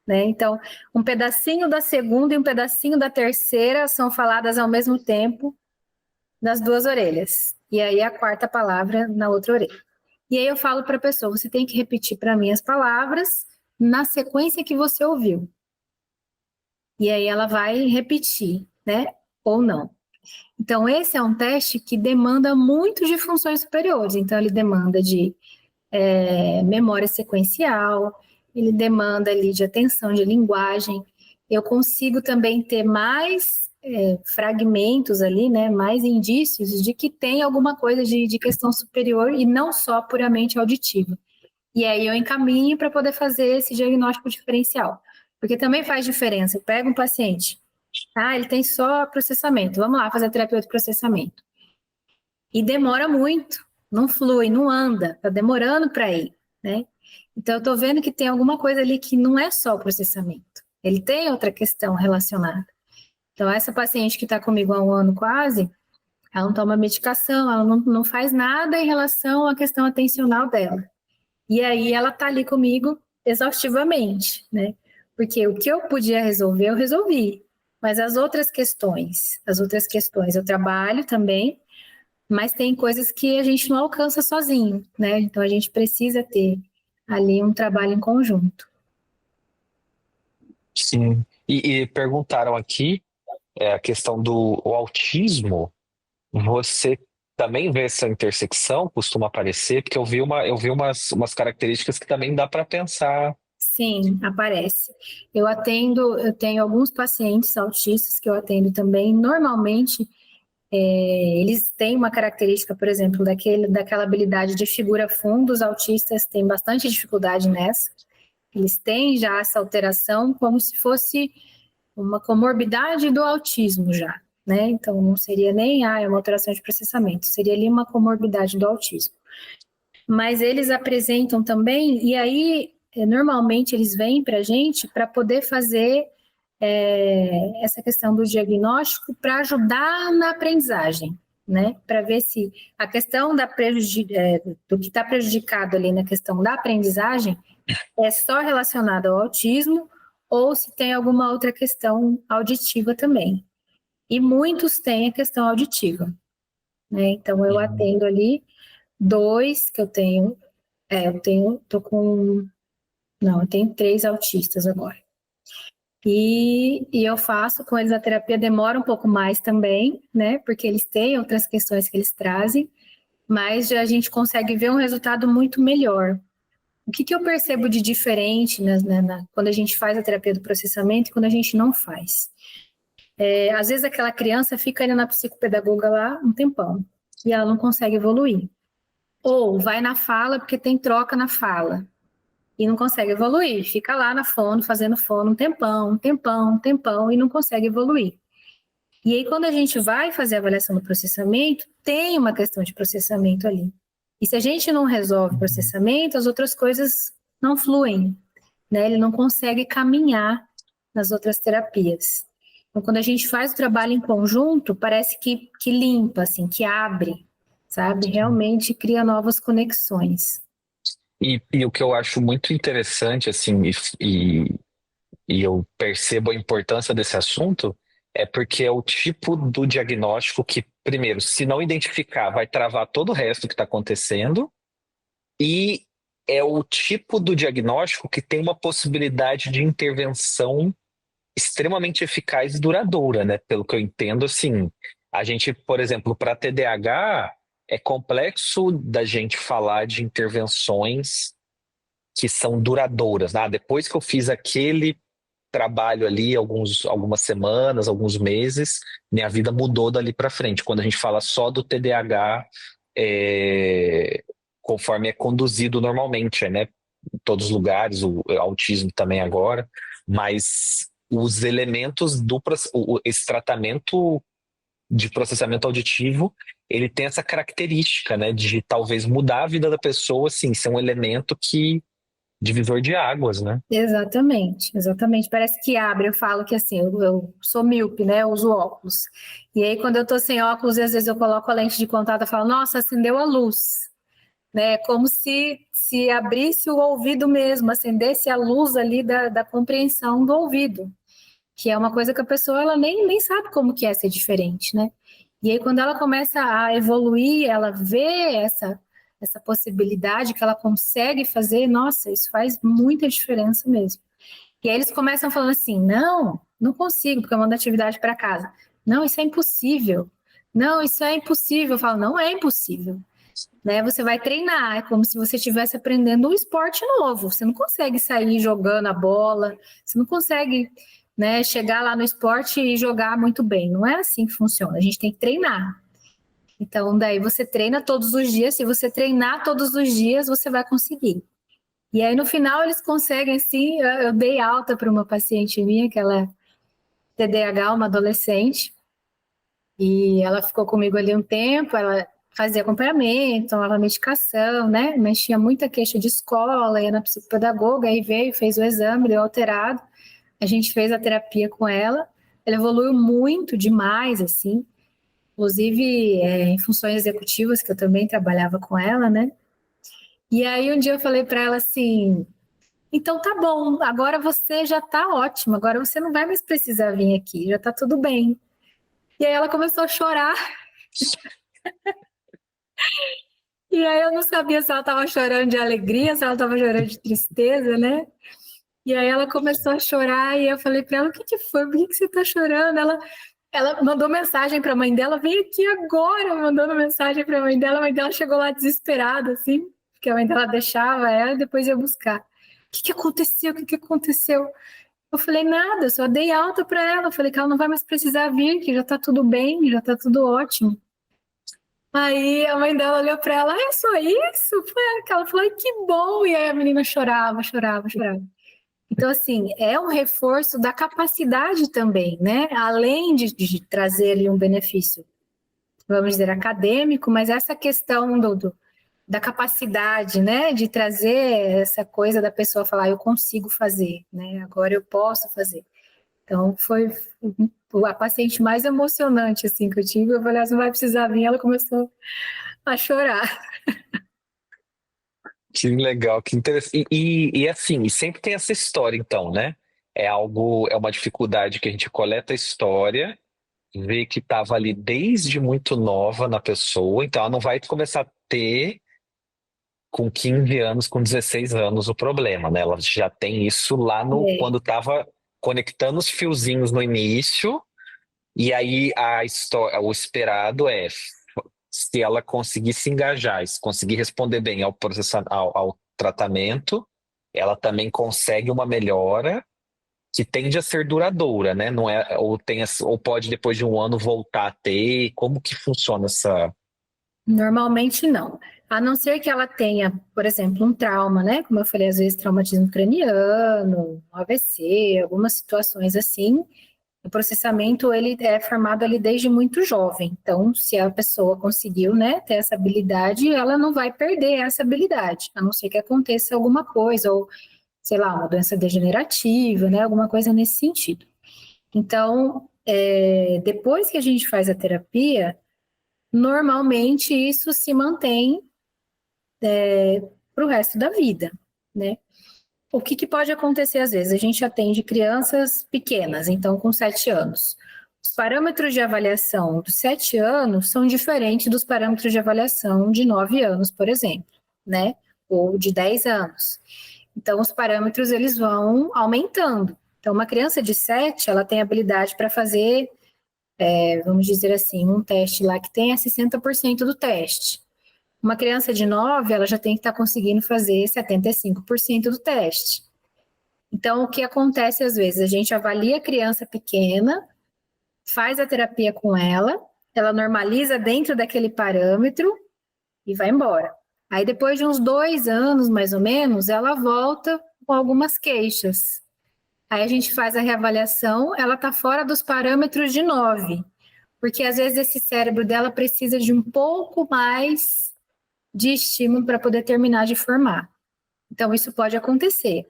né? Então, um pedacinho da segunda e um pedacinho da terceira são faladas ao mesmo tempo nas 2 orelhas. E aí a quarta palavra na outra orelha. E aí eu falo para a pessoa, você tem que repetir para mim as palavras na sequência que você ouviu. E aí ela vai repetir, né? Ou não. Então, esse é um teste que demanda muito de funções superiores. Então, ele demanda de memória sequencial, ele demanda ali de atenção de linguagem. Eu consigo também ter mais fragmentos ali, né, mais indícios de que tem alguma coisa de questão superior e não só puramente auditiva. E aí eu encaminho para poder fazer esse diagnóstico diferencial. Porque também faz diferença. Eu pego um paciente Ele tem só processamento. Vamos lá fazer a terapia de processamento. E demora muito, não flui, não anda, tá demorando para ir, né? Então, eu tô vendo que tem alguma coisa ali que não é só o processamento. Ele tem outra questão relacionada. Então, essa paciente que está comigo há um ano quase, ela não toma medicação, ela não faz nada em relação à questão atencional dela. E aí, ela tá ali comigo exaustivamente, né? Porque o que eu podia resolver, eu resolvi. Mas as outras questões eu trabalho também, mas tem coisas que a gente não alcança sozinho, né? Então, a gente precisa ter ali um trabalho em conjunto. Sim. E perguntaram aqui a questão do o autismo. Você também vê essa intersecção? Costuma aparecer? Porque eu vi umas características que também dá para pensar. Sim, aparece. Eu tenho alguns pacientes autistas que eu atendo também. Normalmente, eles têm uma característica, por exemplo, daquela habilidade de figura fundo. Os autistas têm bastante dificuldade nessa. Eles têm já essa alteração como se fosse uma comorbidade do autismo já, né? Então, não seria nem, é uma alteração de processamento, seria ali uma comorbidade do autismo. Mas eles apresentam também, e aí, normalmente eles vêm para a gente para poder fazer essa questão do diagnóstico para ajudar na aprendizagem, né? Para ver se a questão do que está prejudicado ali na questão da aprendizagem é só relacionada ao autismo ou se tem alguma outra questão auditiva também. E muitos têm a questão auditiva, né? Então, eu atendo ali 2 que eu tenho. Eu tenho 3 autistas agora. E eu faço com eles a terapia, demora um pouco mais também, né? Porque eles têm outras questões que eles trazem, mas a gente consegue ver um resultado muito melhor. O que eu percebo de diferente quando a gente faz a terapia do processamento e quando a gente não faz? Às vezes aquela criança fica ali na psicopedagoga lá um tempão e ela não consegue evoluir. Ou vai na fala porque tem troca na fala e não consegue evoluir. Fica lá na fono, fazendo fono um tempão e não consegue evoluir. E aí quando a gente vai fazer a avaliação do processamento, tem uma questão de processamento ali. E se a gente não resolve o processamento, as outras coisas não fluem, né? Ele não consegue caminhar nas outras terapias. Então, quando a gente faz o trabalho em conjunto, parece que limpa, assim, que abre, sabe? Realmente cria novas conexões. E o que eu acho muito interessante, assim, e eu percebo a importância desse assunto, é porque é o tipo do diagnóstico que, primeiro, se não identificar, vai travar todo o resto que está acontecendo, e é o tipo do diagnóstico que tem uma possibilidade de intervenção extremamente eficaz e duradoura, né? Pelo que eu entendo, assim, a gente, por exemplo, para TDAH, é complexo da gente falar de intervenções que são duradouras, né? Depois que eu fiz aquele trabalho ali, algumas semanas, alguns meses, minha vida mudou dali para frente. Quando a gente fala só do TDAH, conforme é conduzido normalmente, né? Em todos os lugares, o autismo também agora, mas os elementos esse tratamento de processamento auditivo, ele tem essa característica, né, de talvez mudar a vida da pessoa, assim, ser um elemento divisor de águas, né? Exatamente. Parece que abre. Eu falo que assim, eu sou míope, né? Eu uso óculos. E aí, quando eu tô sem óculos, às vezes eu coloco a lente de contato e falo, nossa, acendeu a luz, né? Como se abrisse o ouvido mesmo, acendesse a luz ali da compreensão do ouvido, que é uma coisa que a pessoa ela nem sabe como que é ser diferente, né? E aí, quando ela começa a evoluir, ela vê essa possibilidade que ela consegue fazer, nossa, isso faz muita diferença mesmo. E aí eles começam falando assim, não consigo, porque eu mando atividade para casa. Não, isso é impossível. Não, isso é impossível. Eu falo, não é impossível. Né? Você vai treinar, é como se você estivesse aprendendo um esporte novo. Você não consegue sair jogando a bola, você não consegue, né, chegar lá no esporte e jogar muito bem. Não é assim que funciona, a gente tem que treinar. Então, daí você treina todos os dias. Se você treinar todos os dias, você vai conseguir. E aí, no final, eles conseguem, assim. Eu dei alta para uma paciente minha, que ela TDAH, uma adolescente, e ela ficou comigo ali um tempo, ela fazia acompanhamento, tomava medicação, né? Mas tinha muita queixa de escola, ia na psicopedagoga, aí veio, fez o exame, deu alterado. A gente fez a terapia com ela, ela evoluiu muito, demais, assim. Inclusive, em funções executivas, que eu também trabalhava com ela, né? E aí um dia eu falei para ela assim, então tá bom, agora você já tá ótima, agora você não vai mais precisar vir aqui, já tá tudo bem. E aí ela começou a chorar, e aí eu não sabia se ela estava chorando de alegria, se ela estava chorando de tristeza, né? E aí ela começou a chorar e eu falei para ela, o que que foi? Por que que você tá chorando? Ela mandou mensagem para a mãe dela, vem aqui agora, mandando mensagem para a mãe dela chegou lá desesperada, assim, porque a mãe dela deixava ela e depois ia buscar. O que que aconteceu? O que que aconteceu? Eu falei, nada, eu só dei alta para ela, eu falei que ela não vai mais precisar vir, que já tá tudo bem, já tá tudo ótimo. Aí a mãe dela olhou para ela, é só isso? Foi que ela falou, ai, que bom! E aí a menina chorava, chorava, chorava. Então, assim, é um reforço da capacidade também, né? Além de trazer ali um benefício, vamos dizer, acadêmico, mas essa questão da capacidade, né? De trazer essa coisa da pessoa falar, eu consigo fazer, né? Agora eu posso fazer. Então, foi a paciente mais emocionante, assim, que eu tive. Eu falei, não vai precisar vir. Ela começou a chorar. Que legal, que interessante. E assim, e sempre tem essa história, então, né? É uma dificuldade que a gente coleta a história, vê que estava ali desde muito nova na pessoa, então ela não vai começar a ter com 15 anos, com 16 anos o problema, né? Ela já tem isso lá no É. quando estava conectando os fiozinhos no início, e aí a história, o esperado é se ela conseguir se engajar, se conseguir responder bem ao tratamento, ela também consegue uma melhora que tende a ser duradoura, né? Não é, ou pode depois de um ano voltar a ter. Como que funciona essa? Normalmente não. A não ser que ela tenha, por exemplo, um trauma, né? Como eu falei, às vezes traumatismo craniano, um AVC, algumas situações assim. O processamento ele é formado ali desde muito jovem. Então, se a pessoa conseguiu, né, ter essa habilidade, ela não vai perder essa habilidade, a não ser que aconteça alguma coisa ou, sei lá, uma doença degenerativa, né, alguma coisa nesse sentido. Então, depois que a gente faz a terapia, normalmente isso se mantém para o resto da vida, né? O que pode acontecer às vezes? A gente atende crianças pequenas, então com 7 anos. Os parâmetros de avaliação dos 7 anos são diferentes dos parâmetros de avaliação de 9 anos, por exemplo, né? Ou de 10 anos. Então, os parâmetros eles vão aumentando. Então, uma criança de 7, ela tem habilidade para fazer, vamos dizer assim, um teste lá que tenha 60% do teste. Uma criança de 9, ela já tem que estar conseguindo fazer 75% do teste. Então, o que acontece às vezes? A gente avalia a criança pequena, faz a terapia com ela normaliza dentro daquele parâmetro e vai embora. Aí, depois de uns 2 anos, mais ou menos, ela volta com algumas queixas. Aí a gente faz a reavaliação, ela está fora dos parâmetros de 9, porque às vezes esse cérebro dela precisa de um pouco mais de estímulo para poder terminar de formar. Então, isso pode acontecer.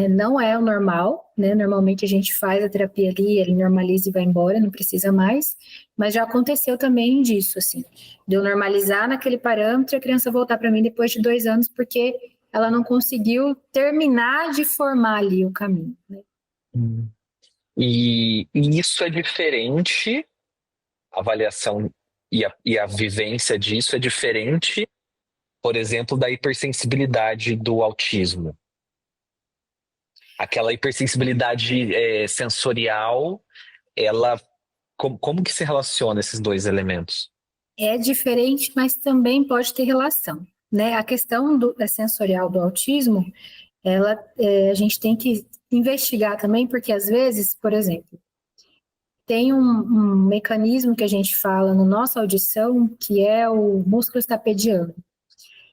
Não é o normal, né? Normalmente a gente faz a terapia ali, ele normaliza e vai embora, não precisa mais. Mas já aconteceu também disso, assim, de eu normalizar naquele parâmetro e a criança voltar para mim depois de 2 anos, porque ela não conseguiu terminar de formar ali o caminho, né? E isso é diferente, a avaliação e a vivência disso é diferente, por exemplo, da hipersensibilidade do autismo. Aquela hipersensibilidade sensorial, ela como que se relaciona esses dois elementos? É diferente, mas também pode ter relação, né? A questão sensorial do autismo, a gente tem que investigar também, porque às vezes, por exemplo, tem um mecanismo que a gente fala na nossa audição, que é o músculo estapediano.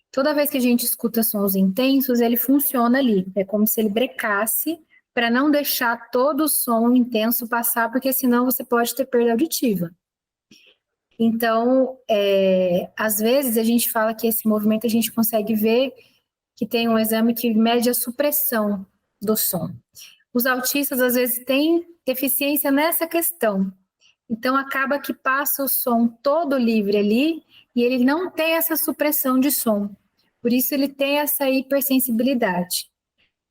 Toda vez que a gente escuta sons intensos, ele funciona ali. É como se ele brecasse para não deixar todo o som intenso passar, porque senão você pode ter perda auditiva. Então, às vezes a gente fala que esse movimento a gente consegue ver que tem um exame que mede a supressão do som. Os autistas, às vezes, têm deficiência nessa questão. Então, acaba que passa o som todo livre ali e ele não tem essa supressão de som. Por isso, ele tem essa hipersensibilidade.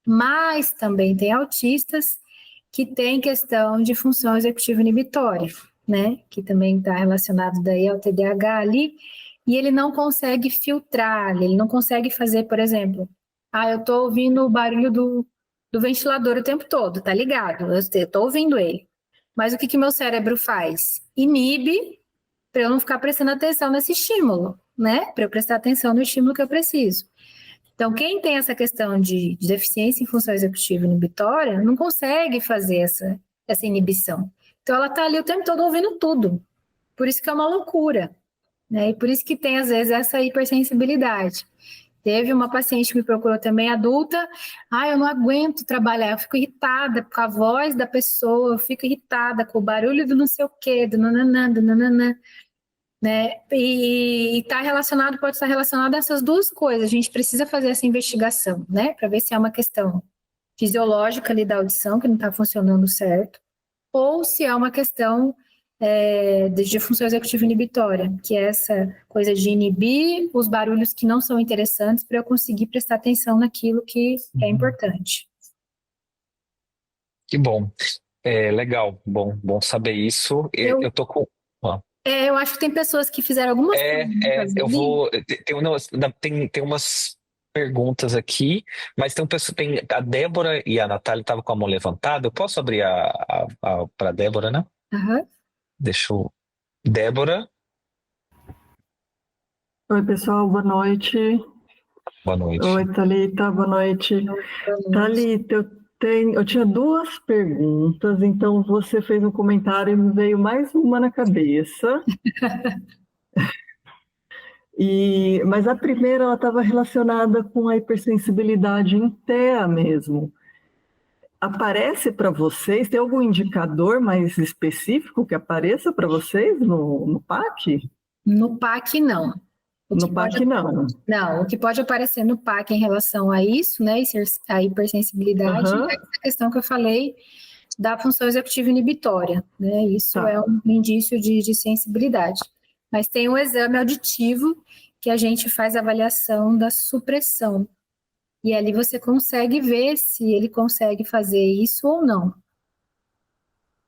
Mas também tem autistas que têm questão de função executiva inibitória, né? Que também está relacionado daí ao TDAH ali, e ele não consegue filtrar, ele não consegue fazer, por exemplo, eu estou ouvindo o barulho do ventilador o tempo todo, tá ligado? Eu estou ouvindo ele. Mas o que meu cérebro faz? Inibe para eu não ficar prestando atenção nesse estímulo, né? Para eu prestar atenção no estímulo que eu preciso. Então, quem tem essa questão de deficiência em função executiva inibitória não consegue fazer essa inibição. Então, ela está ali o tempo todo ouvindo tudo. Por isso que é uma loucura, né? E por isso que tem, às vezes, essa hipersensibilidade. Teve uma paciente que me procurou também, adulta, eu não aguento trabalhar, eu fico irritada com a voz da pessoa, eu fico irritada com o barulho do não sei o quê, do nananã, né? E pode estar relacionado a essas duas coisas. A gente precisa fazer essa investigação, né? Para ver se é uma questão fisiológica ali da audição, que não está funcionando certo, ou se é uma questão de função executiva inibitória, que é essa coisa de inibir os barulhos que não são interessantes para eu conseguir prestar atenção naquilo que é importante. Que bom. Legal. Bom saber isso. Eu tô com... Eu acho que tem pessoas que fizeram algumas perguntas. Eu vou... Tem umas perguntas aqui, mas tem a Débora e a Natália estavam com a mão levantada. Eu posso abrir para a Débora, né? Aham. Deixa eu... Débora. Oi, pessoal, boa noite. Boa noite. Oi, Thalita, boa noite. Thalita, eu tinha duas perguntas, então você fez um comentário e me veio mais uma na cabeça. Mas a primeira, ela estava relacionada com a hipersensibilidade em TEA mesmo. Aparece para vocês, tem algum indicador mais específico que apareça para vocês no PAC? No PAC, não. No PAC, não. Não, o que pode aparecer no PAC em relação a isso, né, a hipersensibilidade, é essa questão que eu falei da função executiva inibitória, né, isso é um indício de sensibilidade. Mas tem um exame auditivo que a gente faz avaliação da supressão, e ali você consegue ver se ele consegue fazer isso ou não.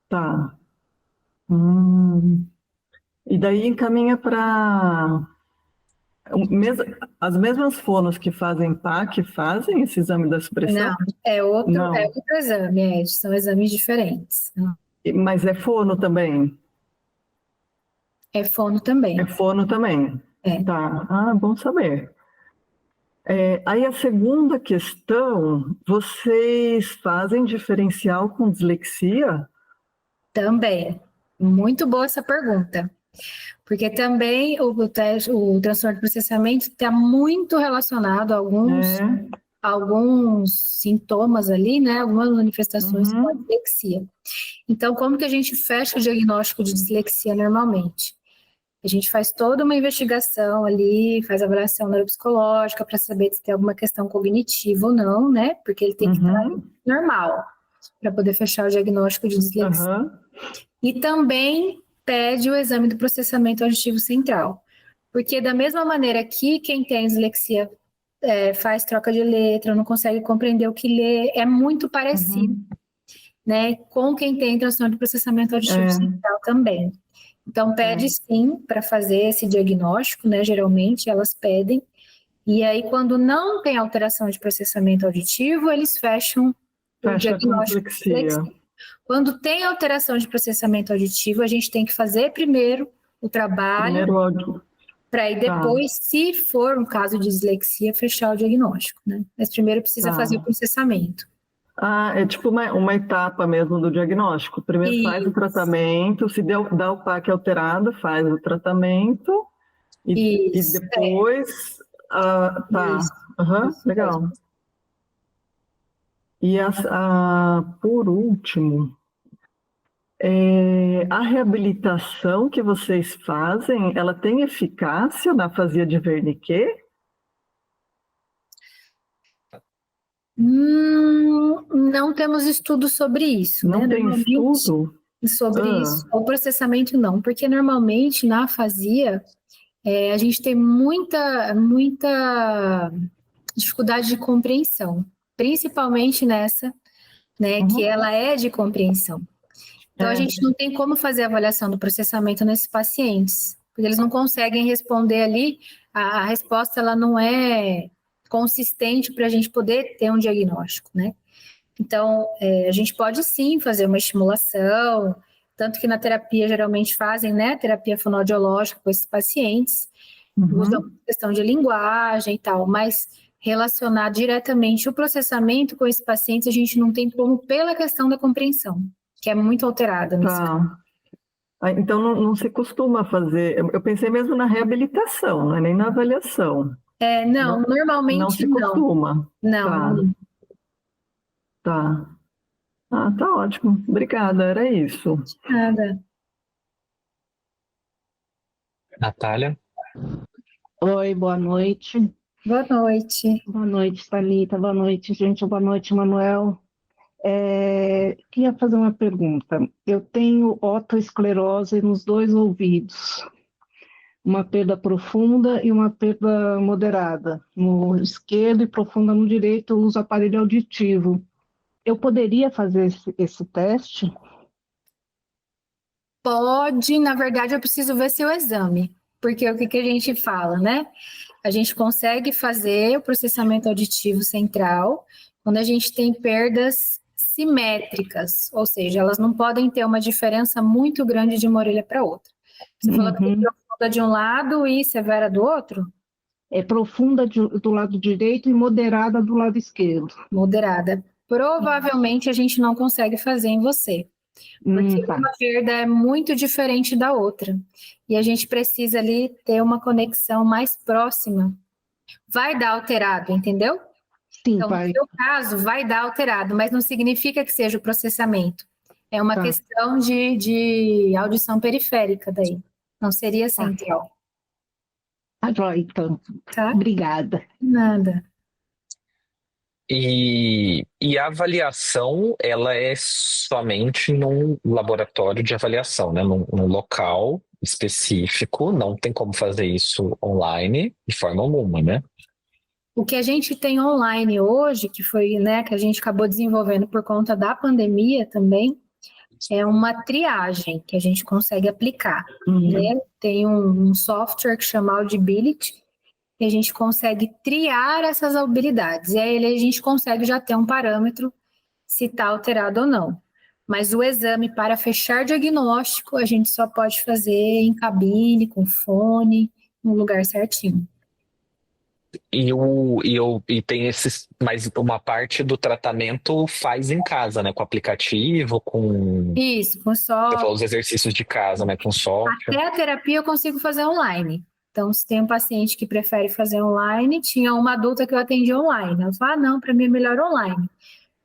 Tá. E daí encaminha para... As mesmas fonos que fazem PAC fazem esse exame da supressão? Não, é outro exame, são exames diferentes. Mas é fono também? É fono também. É fono também? Tá, bom saber. Aí a segunda questão, vocês fazem diferencial com dislexia? Também. Muito boa essa pergunta. Porque também o transtorno de processamento está muito relacionado a alguns sintomas ali, né? Algumas manifestações com a dislexia. Então, como que a gente fecha o diagnóstico de dislexia normalmente? A gente faz toda uma investigação ali, faz avaliação neuropsicológica para saber se tem alguma questão cognitiva ou não, né? Porque ele tem que estar normal para poder fechar o diagnóstico de dislexia. E também pede o exame do processamento auditivo central. Porque da mesma maneira que quem tem dislexia faz troca de letra, não consegue compreender o que lê, é muito parecido, né, com quem tem transtorno de processamento auditivo central também. Então, pede sim para fazer esse diagnóstico, né, geralmente elas pedem, e aí quando não tem alteração de processamento auditivo, eles fecham o diagnóstico de dislexia. Quando tem alteração de processamento auditivo, a gente tem que fazer primeiro o trabalho, para aí depois, se for um caso de dislexia, fechar o diagnóstico, né? Mas primeiro precisa fazer o processamento. É tipo uma etapa mesmo do diagnóstico. Primeiro faz o tratamento, se dá o PAC alterado, faz o tratamento e depois... legal. E por último, a reabilitação que vocês fazem, ela tem eficácia na afasia de Wernicke? Não temos estudo sobre isso, Não né? tem estudo? Sobre isso, o processamento não, porque normalmente na afasia a gente tem muita dificuldade de compreensão, principalmente nessa, né, que ela é de compreensão. Então a gente não tem como fazer a avaliação do processamento nesses pacientes, porque eles não conseguem responder ali, a resposta ela não é consistente para a gente poder ter um diagnóstico, né? Então, a gente pode sim fazer uma estimulação, tanto que na terapia geralmente fazem, né, terapia fonoaudiológica com esses pacientes, usam questão de linguagem e tal, mas relacionar diretamente o processamento com esses pacientes a gente não tem como pela questão da compreensão, que é muito alterada nesse caso. Então não se costuma fazer, eu pensei mesmo na reabilitação, não é nem na avaliação. Não, normalmente não. Se costuma. Não. Tá. Tá ótimo. Obrigada, era isso. Nada. Natália? Oi, boa noite. Boa noite. Boa noite, Thalita. Boa noite, gente. Boa noite, Manuel. Queria fazer uma pergunta. Eu tenho otoesclerose nos 2 ouvidos, uma perda profunda e uma perda moderada. No esquerdo e profunda no direito, eu uso aparelho auditivo. Eu poderia fazer esse teste? Pode, na verdade, eu preciso ver seu exame, porque o que a gente fala, né? A gente consegue fazer o processamento auditivo central quando a gente tem perdas simétricas, ou seja, elas não podem ter uma diferença muito grande de uma orelha para outra. Você falou que é profunda de um lado e severa do outro? É profunda do lado direito e moderada do lado esquerdo. Moderada. Provavelmente a gente não consegue fazer em você, porque uma perda é muito diferente da outra. E a gente precisa ali ter uma conexão mais próxima. Vai dar alterado, entendeu? Sim, então, vai. no seu caso, vai dar alterado, mas não significa que seja o processamento. É uma questão de audição periférica daí. Não seria central. Tá jóia, então. Tá? Obrigada. Nada. E a avaliação, ela é somente num laboratório de avaliação, né? Num local específico, não tem como fazer isso online de forma alguma, né? O que a gente tem online hoje, que foi, né, que a gente acabou desenvolvendo por conta da pandemia também, é uma triagem que a gente consegue aplicar, né? Tem um software que chama Audibility, e a gente consegue triar essas habilidades. E aí a gente consegue já ter um parâmetro se está alterado ou não. Mas o exame para fechar diagnóstico, a gente só pode fazer em cabine, com fone, no lugar certinho. E tem esses, mas uma parte do tratamento faz em casa, né? Com aplicativo, com... Isso, com software. Os exercícios de casa, né? Com software. Até a terapia eu consigo fazer online. Então, se tem um paciente que prefere fazer online, tinha uma adulta que eu atendi online. Ela falou, não, para mim é melhor online.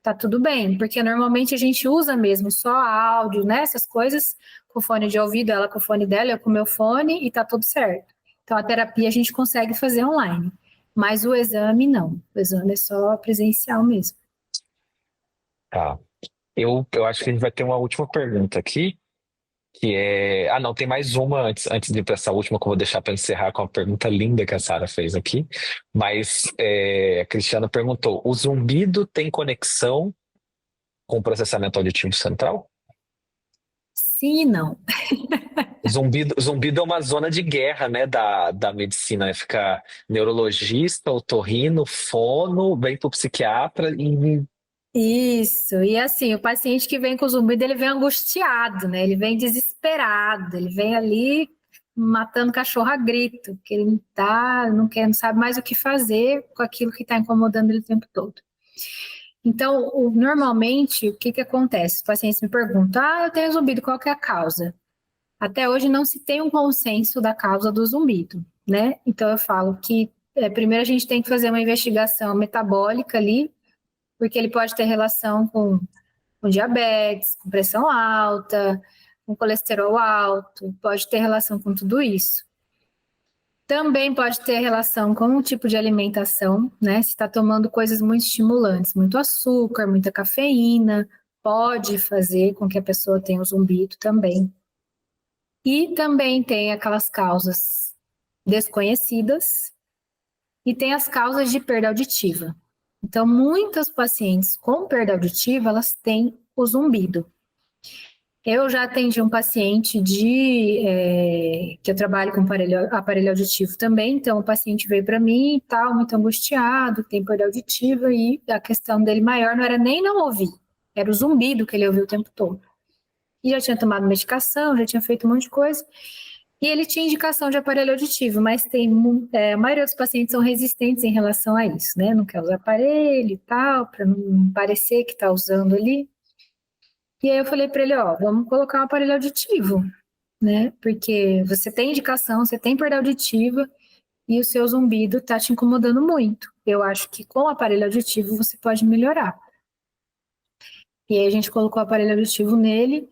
Tá tudo bem, porque normalmente a gente usa mesmo só áudio, né? Essas coisas, com fone de ouvido, ela com o fone dela, eu com o meu fone, e tá tudo certo. Então, a terapia a gente consegue fazer online. Mas o exame, não. O exame é só presencial mesmo. Tá. Eu acho que a gente vai ter uma última pergunta aqui, que é... não, tem mais uma antes de ir para essa última, que eu vou deixar para encerrar com uma pergunta linda que a Sara fez aqui. Mas a Cristiana perguntou, o zumbido tem conexão com o processamento auditivo central? Sim e não. Zumbido é uma zona de guerra, né, da medicina, né? Fica neurologista, otorrino, fono, vem pro psiquiatra e... Isso, e assim, o paciente que vem com zumbido, ele vem angustiado, né? Ele vem desesperado, ele vem ali matando cachorro a grito, porque ele não sabe mais o que fazer com aquilo que está incomodando ele o tempo todo. Então, normalmente, o que acontece? Os pacientes me perguntam, eu tenho zumbido, qual que é a causa? Até hoje não se tem um consenso da causa do zumbido, né? Então eu falo que primeiro a gente tem que fazer uma investigação metabólica ali, porque ele pode ter relação com diabetes, com pressão alta, com colesterol alto, pode ter relação com tudo isso. Também pode ter relação com o tipo de alimentação, né? Se está tomando coisas muito estimulantes, muito açúcar, muita cafeína, pode fazer com que a pessoa tenha o zumbido também. E também tem aquelas causas desconhecidas e tem as causas de perda auditiva. Então, muitas pacientes com perda auditiva, elas têm o zumbido. Eu já atendi um paciente que eu trabalho com aparelho auditivo também, então o paciente veio para mim e tal, muito angustiado, tem perda auditiva, e a questão dele maior não era nem não ouvir, era o zumbido que ele ouvia o tempo todo. E já tinha tomado medicação, já tinha feito um monte de coisa, e ele tinha indicação de aparelho auditivo, mas a maioria dos pacientes são resistentes em relação a isso, né? Não quer usar aparelho e tal, para não parecer que está usando ali. E aí eu falei para ele, vamos colocar um aparelho auditivo, né? Porque você tem indicação, você tem perda auditiva e o seu zumbido está te incomodando muito. Eu acho que com o aparelho auditivo você pode melhorar. E aí a gente colocou o aparelho auditivo nele,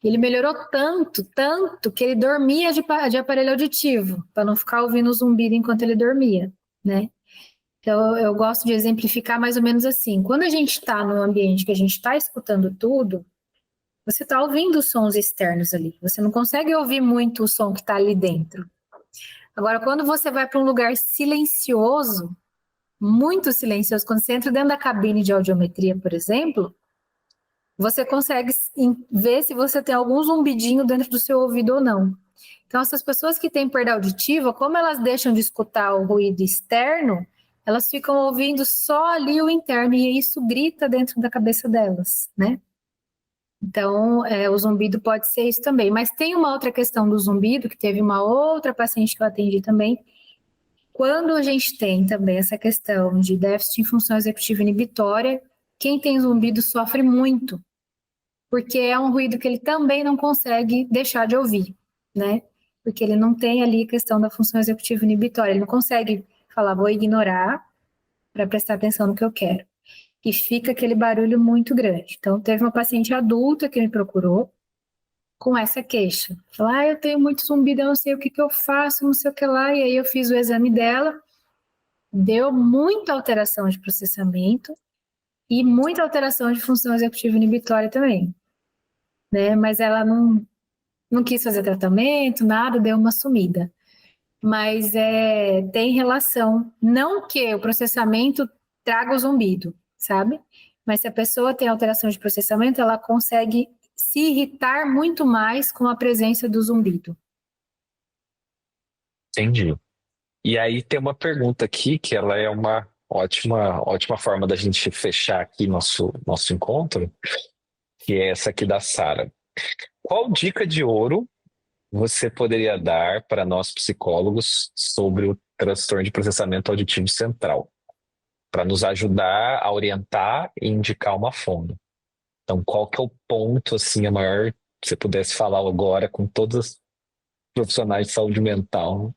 e ele melhorou tanto, que ele dormia de aparelho auditivo, para não ficar ouvindo o zumbido enquanto ele dormia, né? Então, eu gosto de exemplificar mais ou menos assim. Quando a gente está num ambiente que a gente está escutando tudo, você está ouvindo os sons externos ali. Você não consegue ouvir muito o som que está ali dentro. Agora, quando você vai para um lugar silencioso, muito silencioso, quando você entra dentro da cabine de audiometria, por exemplo, você consegue ver se você tem algum zumbidinho dentro do seu ouvido ou não. Então, essas pessoas que têm perda auditiva, como elas deixam de escutar o ruído externo, elas ficam ouvindo só ali o interno, e isso grita dentro da cabeça delas, né? Então, o zumbido pode ser isso também. Mas tem uma outra questão do zumbido, que teve uma outra paciente que eu atendi também. Quando a gente tem também essa questão de déficit em função executiva inibitória, quem tem zumbido sofre muito, porque é um ruído que ele também não consegue deixar de ouvir, né? Porque ele não tem ali a questão da função executiva inibitória, ele não consegue falar, vou ignorar para prestar atenção no que eu quero. E fica aquele barulho muito grande. Então, teve uma paciente adulta que me procurou com essa queixa. Falou, eu tenho muito zumbido, eu não sei o que eu faço, não sei o que lá. E aí eu fiz o exame dela, deu muita alteração de processamento e muita alteração de função executiva inibitória também, né? Mas ela não quis fazer tratamento, nada, deu uma sumida. Mas tem relação, não que o processamento traga o zumbido, sabe? Mas se a pessoa tem alteração de processamento, ela consegue se irritar muito mais com a presença do zumbido. Entendi. E aí tem uma pergunta aqui, que ela é uma ótima forma da gente fechar aqui nosso encontro, que é essa aqui da Sara. Qual dica de ouro você poderia dar para nós psicólogos sobre o transtorno de processamento auditivo central, para nos ajudar a orientar e indicar uma fono? Então, qual que é o ponto, assim, a maior, que você pudesse falar agora com todos os profissionais de saúde mental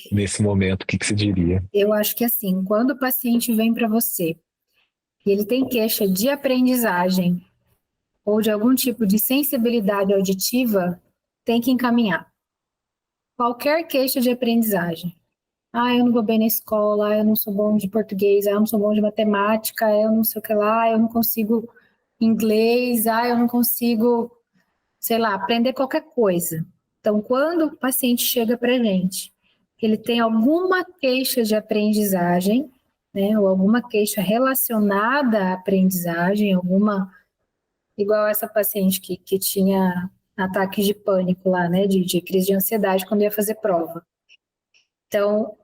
nesse momento, o que você diria? Eu acho que assim, quando o paciente vem para você e ele tem queixa de aprendizagem ou de algum tipo de sensibilidade auditiva, tem que encaminhar. Qualquer queixa de aprendizagem. Eu não vou bem na escola, eu não sou bom de português, eu não sou bom de matemática, eu não sei o que lá, eu não consigo inglês, eu não consigo, sei lá, aprender qualquer coisa. Então, quando o paciente chega para a gente, que ele tem alguma queixa de aprendizagem, né, ou alguma queixa relacionada à aprendizagem, igual essa paciente que tinha ataques de pânico lá, né, de crise de ansiedade quando ia fazer prova. Então,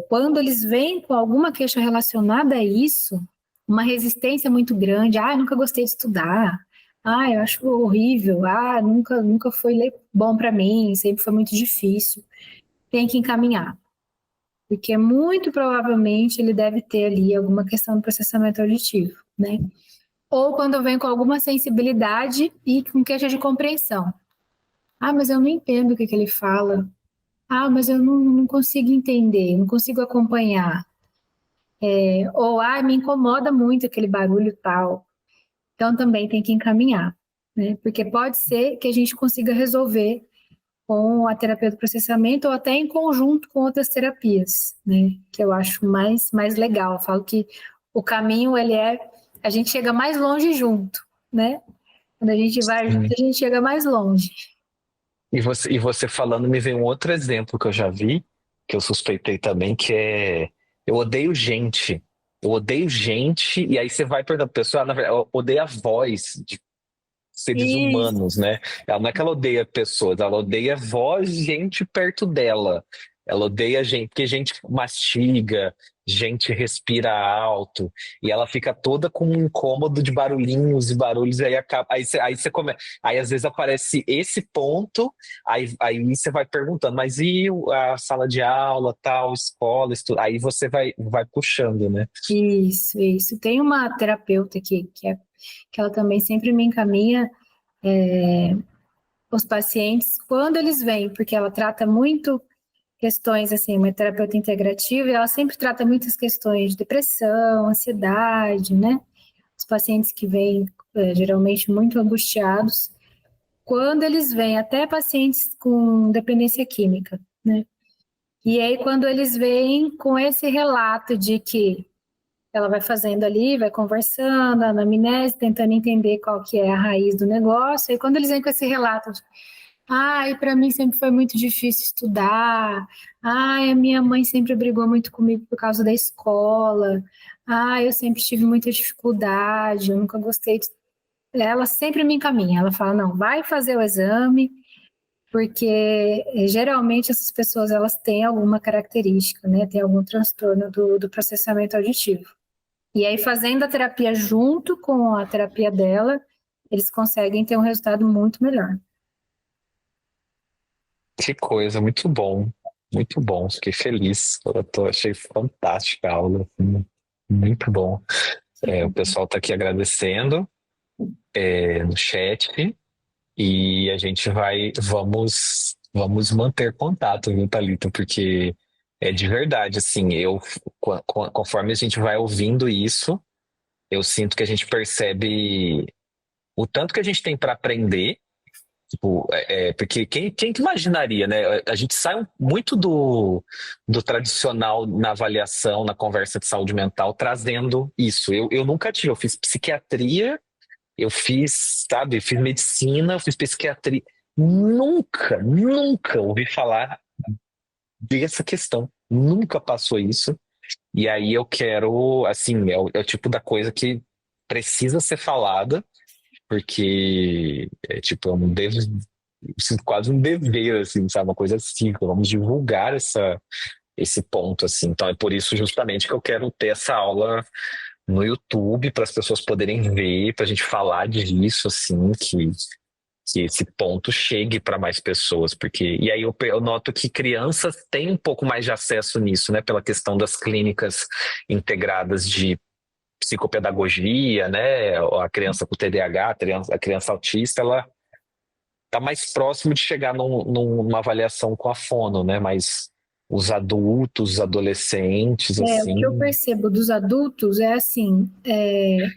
quando eles vêm com alguma queixa relacionada a isso, uma resistência muito grande, nunca gostei de estudar, eu acho horrível, nunca foi bom para mim, sempre foi muito difícil, tem que encaminhar. Porque muito provavelmente ele deve ter ali alguma questão do processamento auditivo, né? Ou quando vem com alguma sensibilidade e com queixa de compreensão. Mas eu não entendo o que ele fala. Mas eu não consigo entender, não consigo acompanhar. Ou, me incomoda muito aquele barulho e tal. Então, também tem que encaminhar, né? Porque pode ser que a gente consiga resolver com a terapia do processamento ou até em conjunto com outras terapias, né? Que eu acho mais legal. Eu falo que o caminho, a gente chega mais longe junto, né? Quando a gente vai junto, a gente chega mais longe. E você falando, me veio um outro exemplo que eu já vi, que eu suspeitei também, que é: eu odeio gente. Eu odeio gente, e aí você vai perguntar pra pessoa, na verdade, eu odeio a voz de seres Isso. humanos, né? Ela não é que ela odeia pessoas, ela odeia voz de gente perto dela. Ela odeia gente, porque gente mastiga, gente respira alto, e ela fica toda com um incômodo de barulhinhos e barulhos, e aí acaba, aí você come, aí às vezes aparece esse ponto, aí você vai perguntando, mas e a sala de aula, tal, escola, aí você vai puxando, né? Isso. Tem uma terapeuta que ela também sempre me encaminha os pacientes quando eles vêm, porque ela trata muito questões, assim, uma terapeuta integrativa, e ela sempre trata muitas questões de depressão, ansiedade, né? Os pacientes que vêm geralmente muito angustiados, quando eles vêm, até pacientes com dependência química, né? E aí, quando eles vêm com esse relato de que ela vai fazendo ali, vai conversando, a anamnese, tentando entender qual que é a raiz do negócio, e quando eles vêm com esse relato de e para mim sempre foi muito difícil estudar. A minha mãe sempre brigou muito comigo por causa da escola. Eu sempre tive muita dificuldade, eu nunca gostei de... Ela sempre me encaminha, ela fala, não, vai fazer o exame, porque geralmente essas pessoas, elas têm alguma característica, né? Tem algum transtorno do processamento auditivo. E aí, fazendo a terapia junto com a terapia dela, eles conseguem ter um resultado muito melhor. Que coisa, muito bom. Muito bom, fiquei feliz. Achei fantástica a aula. Assim, muito bom. O pessoal está aqui agradecendo no chat, e a gente vamos manter contato, viu, Thalita? Porque é de verdade, assim, conforme a gente vai ouvindo isso, eu sinto que a gente percebe o tanto que a gente tem para aprender. Tipo, porque quem que imaginaria, né? A gente sai muito do tradicional na avaliação, na conversa de saúde mental, trazendo isso. Eu nunca tive, eu fiz psiquiatria, eu fiz, sabe, fiz medicina, eu fiz psiquiatria. Nunca ouvi falar dessa questão. Nunca passou isso. E aí eu quero, assim, é o tipo da coisa que precisa ser falada, porque tipo, eu não devo, eu sinto quase um dever, assim, sabe? Uma coisa assim, vamos divulgar esse ponto, assim. Então é por isso justamente que eu quero ter essa aula no YouTube, para as pessoas poderem ver, para a gente falar disso, assim, que esse ponto chegue para mais pessoas, porque... E aí eu noto que crianças têm um pouco mais de acesso nisso, né? Pela questão das clínicas integradas de psicopedagogia, né? A criança com TDAH, a criança autista, ela está mais próximo de chegar numa avaliação com a fono, né? Mas os adultos, os adolescentes, O assim... que eu percebo dos adultos é assim,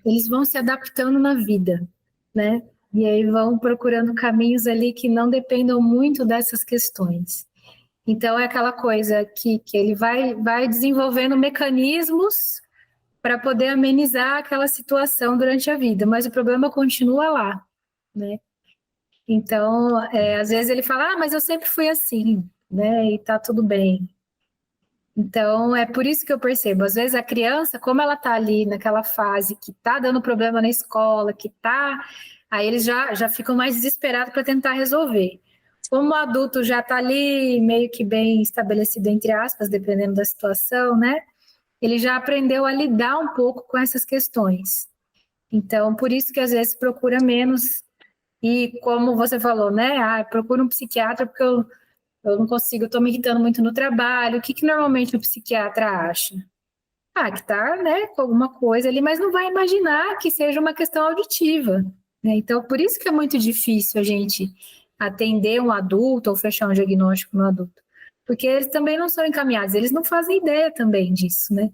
eles vão se adaptando na vida, né? E aí vão procurando caminhos ali que não dependam muito dessas questões. Então é aquela coisa que ele vai desenvolvendo mecanismos para poder amenizar aquela situação durante a vida, mas o problema continua lá, né? Então, às vezes ele fala, mas eu sempre fui assim, né? E tá tudo bem. Então, é por isso que eu percebo, às vezes a criança, como ela tá ali naquela fase que tá dando problema na escola, aí eles já ficam mais desesperados para tentar resolver. Como o adulto já tá ali meio que bem estabelecido, entre aspas, dependendo da situação, né? Ele já aprendeu a lidar um pouco com essas questões. Então, por isso que às vezes procura menos. E como você falou, né? Procura um psiquiatra porque eu não consigo, eu estou me irritando muito no trabalho. O que normalmente o psiquiatra acha? Que tá, né, com alguma coisa ali, mas não vai imaginar que seja uma questão auditiva, né? Então, por isso que é muito difícil a gente atender um adulto ou fechar um diagnóstico no adulto. Porque eles também não são encaminhados, eles não fazem ideia também disso, né?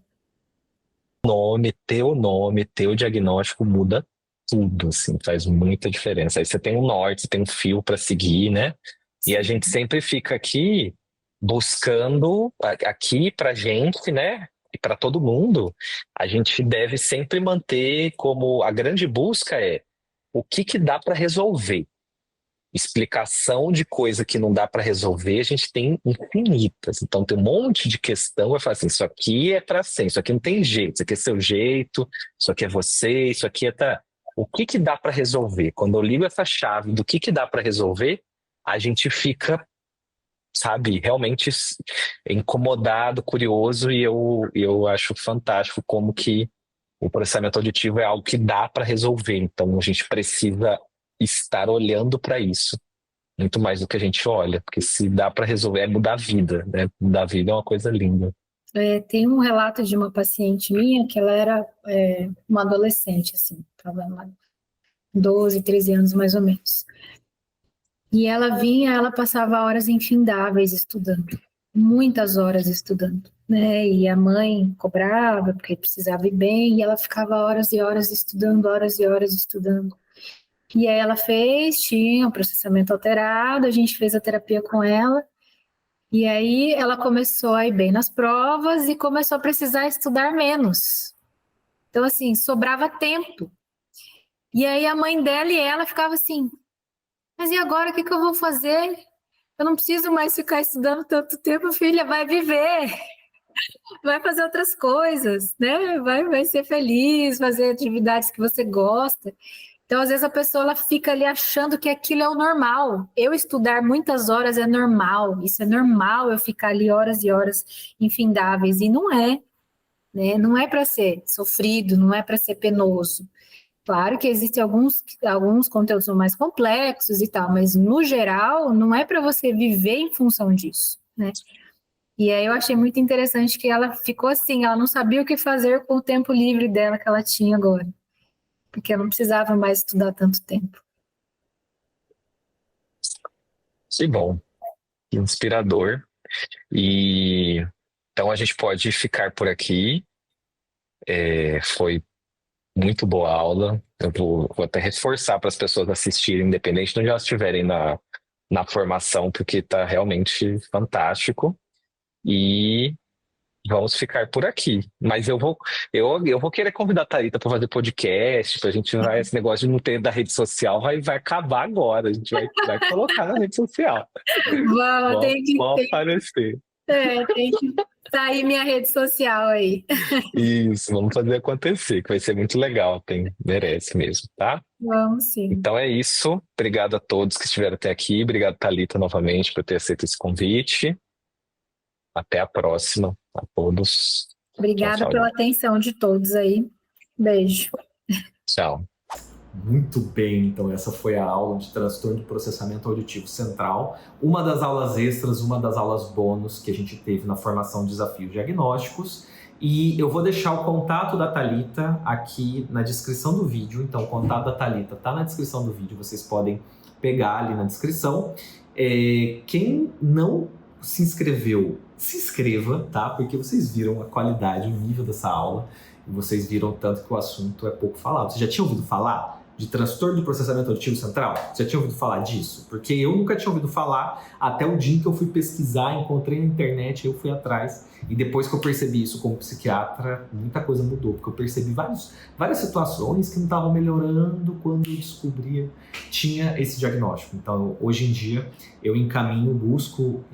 ter o nome, ter o diagnóstico muda tudo, assim, faz muita diferença. Aí você tem um norte, você tem um fio para seguir, né? E a gente sempre fica aqui buscando, aqui pra gente, né? E para todo mundo, a gente deve sempre manter como a grande busca é o que que dá para resolver. Explicação de coisa que não dá para resolver, a gente tem infinitas. Então tem um monte de questão, vai falar assim, isso aqui é para ser, isso aqui não tem jeito, isso aqui é seu jeito, isso aqui é você, isso aqui é o que que dá para resolver? Quando eu ligo essa chave do que dá para resolver, a gente fica, sabe, realmente incomodado, curioso, e eu acho fantástico como que o processamento auditivo é algo que dá para resolver. Então a gente precisa estar olhando para isso muito mais do que a gente olha, porque se dá para resolver é mudar a vida, né? Mudar a vida é uma coisa linda. Tem um relato de uma paciente minha que ela era uma adolescente, assim, estava lá 12, 13 anos mais ou menos. E ela passava horas infindáveis estudando, muitas horas estudando, né? E a mãe cobrava porque precisava ir bem, e ela ficava horas e horas estudando, horas e horas estudando. E aí ela tinha um processamento alterado, a gente fez a terapia com ela, e aí ela começou a ir bem nas provas e começou a precisar estudar menos. Então, assim, sobrava tempo. E aí a mãe dela e ela ficavam assim, mas e agora, o que eu vou fazer? Eu não preciso mais ficar estudando tanto tempo, filha, vai viver, vai fazer outras coisas, né? Vai ser feliz, fazer atividades que você gosta. Então, às vezes, a pessoa ela fica ali achando que aquilo é o normal. Eu estudar muitas horas é normal. Isso é normal, eu ficar ali horas e horas infindáveis. E não é, né? Não é para ser sofrido, não é para ser penoso. Claro que existem alguns conteúdos mais complexos e tal, mas, no geral, não é para você viver em função disso, né? E aí eu achei muito interessante que ela ficou assim, ela não sabia o que fazer com o tempo livre dela que ela tinha agora. Porque eu não precisava mais estudar tanto tempo. Que bom, que inspirador. E então a gente pode ficar por aqui. Foi muito boa a aula. Eu vou até reforçar para as pessoas assistirem, independente de onde elas estiverem na formação, porque está realmente fantástico. E vamos ficar por aqui. Mas eu vou querer convidar a Thalita para fazer podcast, para a gente vai, esse negócio de não ter da rede social vai acabar agora. A gente vai colocar na rede social. Vão aparecer. Tem que sair minha rede social aí. Isso, vamos fazer acontecer, que vai ser muito legal, merece mesmo, tá? Vamos sim. Então é isso. Obrigado a todos que estiveram até aqui. Obrigado, Thalita, novamente, por ter aceito esse convite. Até a próxima, a todos. Obrigada pela atenção de todos aí. Beijo. Tchau. Muito bem, então essa foi a aula de transtorno de processamento auditivo central, uma das aulas extras, uma das aulas bônus que a gente teve na formação Desafios Diagnósticos. E eu vou deixar o contato da Thalita aqui na descrição do vídeo. Então o contato da Thalita está na descrição do vídeo, vocês podem pegar ali na descrição. Quem não se inscreveu, se inscreva, tá? Porque vocês viram a qualidade, o nível dessa aula, e vocês viram tanto que o assunto é pouco falado. Você já tinha ouvido falar de transtorno de processamento auditivo central? Você já tinha ouvido falar disso? Porque eu nunca tinha ouvido falar até o dia em que eu fui pesquisar, encontrei na internet, eu fui atrás. E depois que eu percebi isso como psiquiatra, muita coisa mudou. Porque eu percebi várias situações que não estavam melhorando quando eu descobria tinha esse diagnóstico. Então, hoje em dia, eu encaminho, busco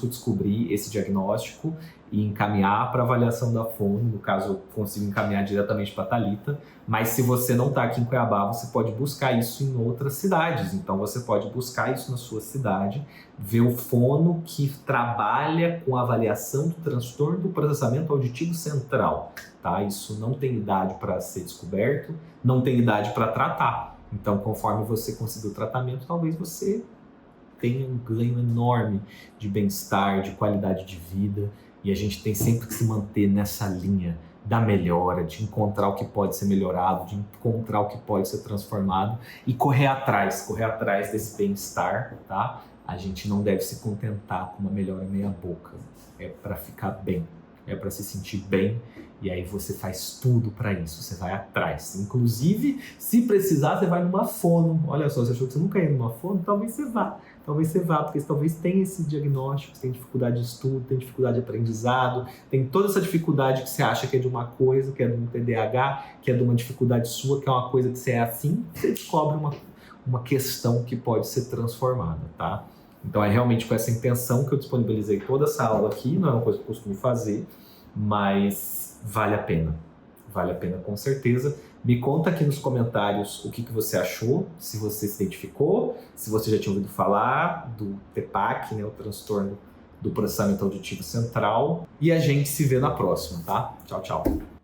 descobrir esse diagnóstico e encaminhar para avaliação da fono. No caso, eu consigo encaminhar diretamente para a Thalita, mas se você não está aqui em Cuiabá, você pode buscar isso em outras cidades. Então você pode buscar isso na sua cidade, ver o fono que trabalha com a avaliação do transtorno do processamento auditivo central, tá? Isso não tem idade para ser descoberto, não tem idade para tratar. Então, conforme você conseguir o tratamento, talvez você tenha um ganho enorme de bem-estar, de qualidade de vida. E a gente tem sempre que se manter nessa linha da melhora, de encontrar o que pode ser melhorado, de encontrar o que pode ser transformado e correr atrás desse bem-estar, tá? A gente não deve se contentar com uma melhora meia boca. É para ficar bem, é para se sentir bem E aí você faz tudo para isso, você vai atrás. Inclusive, se precisar, você vai numa fono. Olha só, você achou que você nunca ia numa fono? Talvez você vá. Talvez você vá, porque talvez tenha esse diagnóstico, você tem dificuldade de estudo, tem dificuldade de aprendizado, tem toda essa dificuldade que você acha que é de uma coisa, que é de um TDAH, que é de uma dificuldade sua, que é uma coisa que você é assim, você descobre uma questão que pode ser transformada, tá? Então é realmente com essa intenção que eu disponibilizei toda essa aula aqui, não é uma coisa que eu costumo fazer, mas vale a pena com certeza. Me conta aqui nos comentários o que você achou, se você se identificou, se você já tinha ouvido falar do TPAC, né, o transtorno do processamento auditivo central, e a gente se vê na próxima, tá? Tchau, tchau.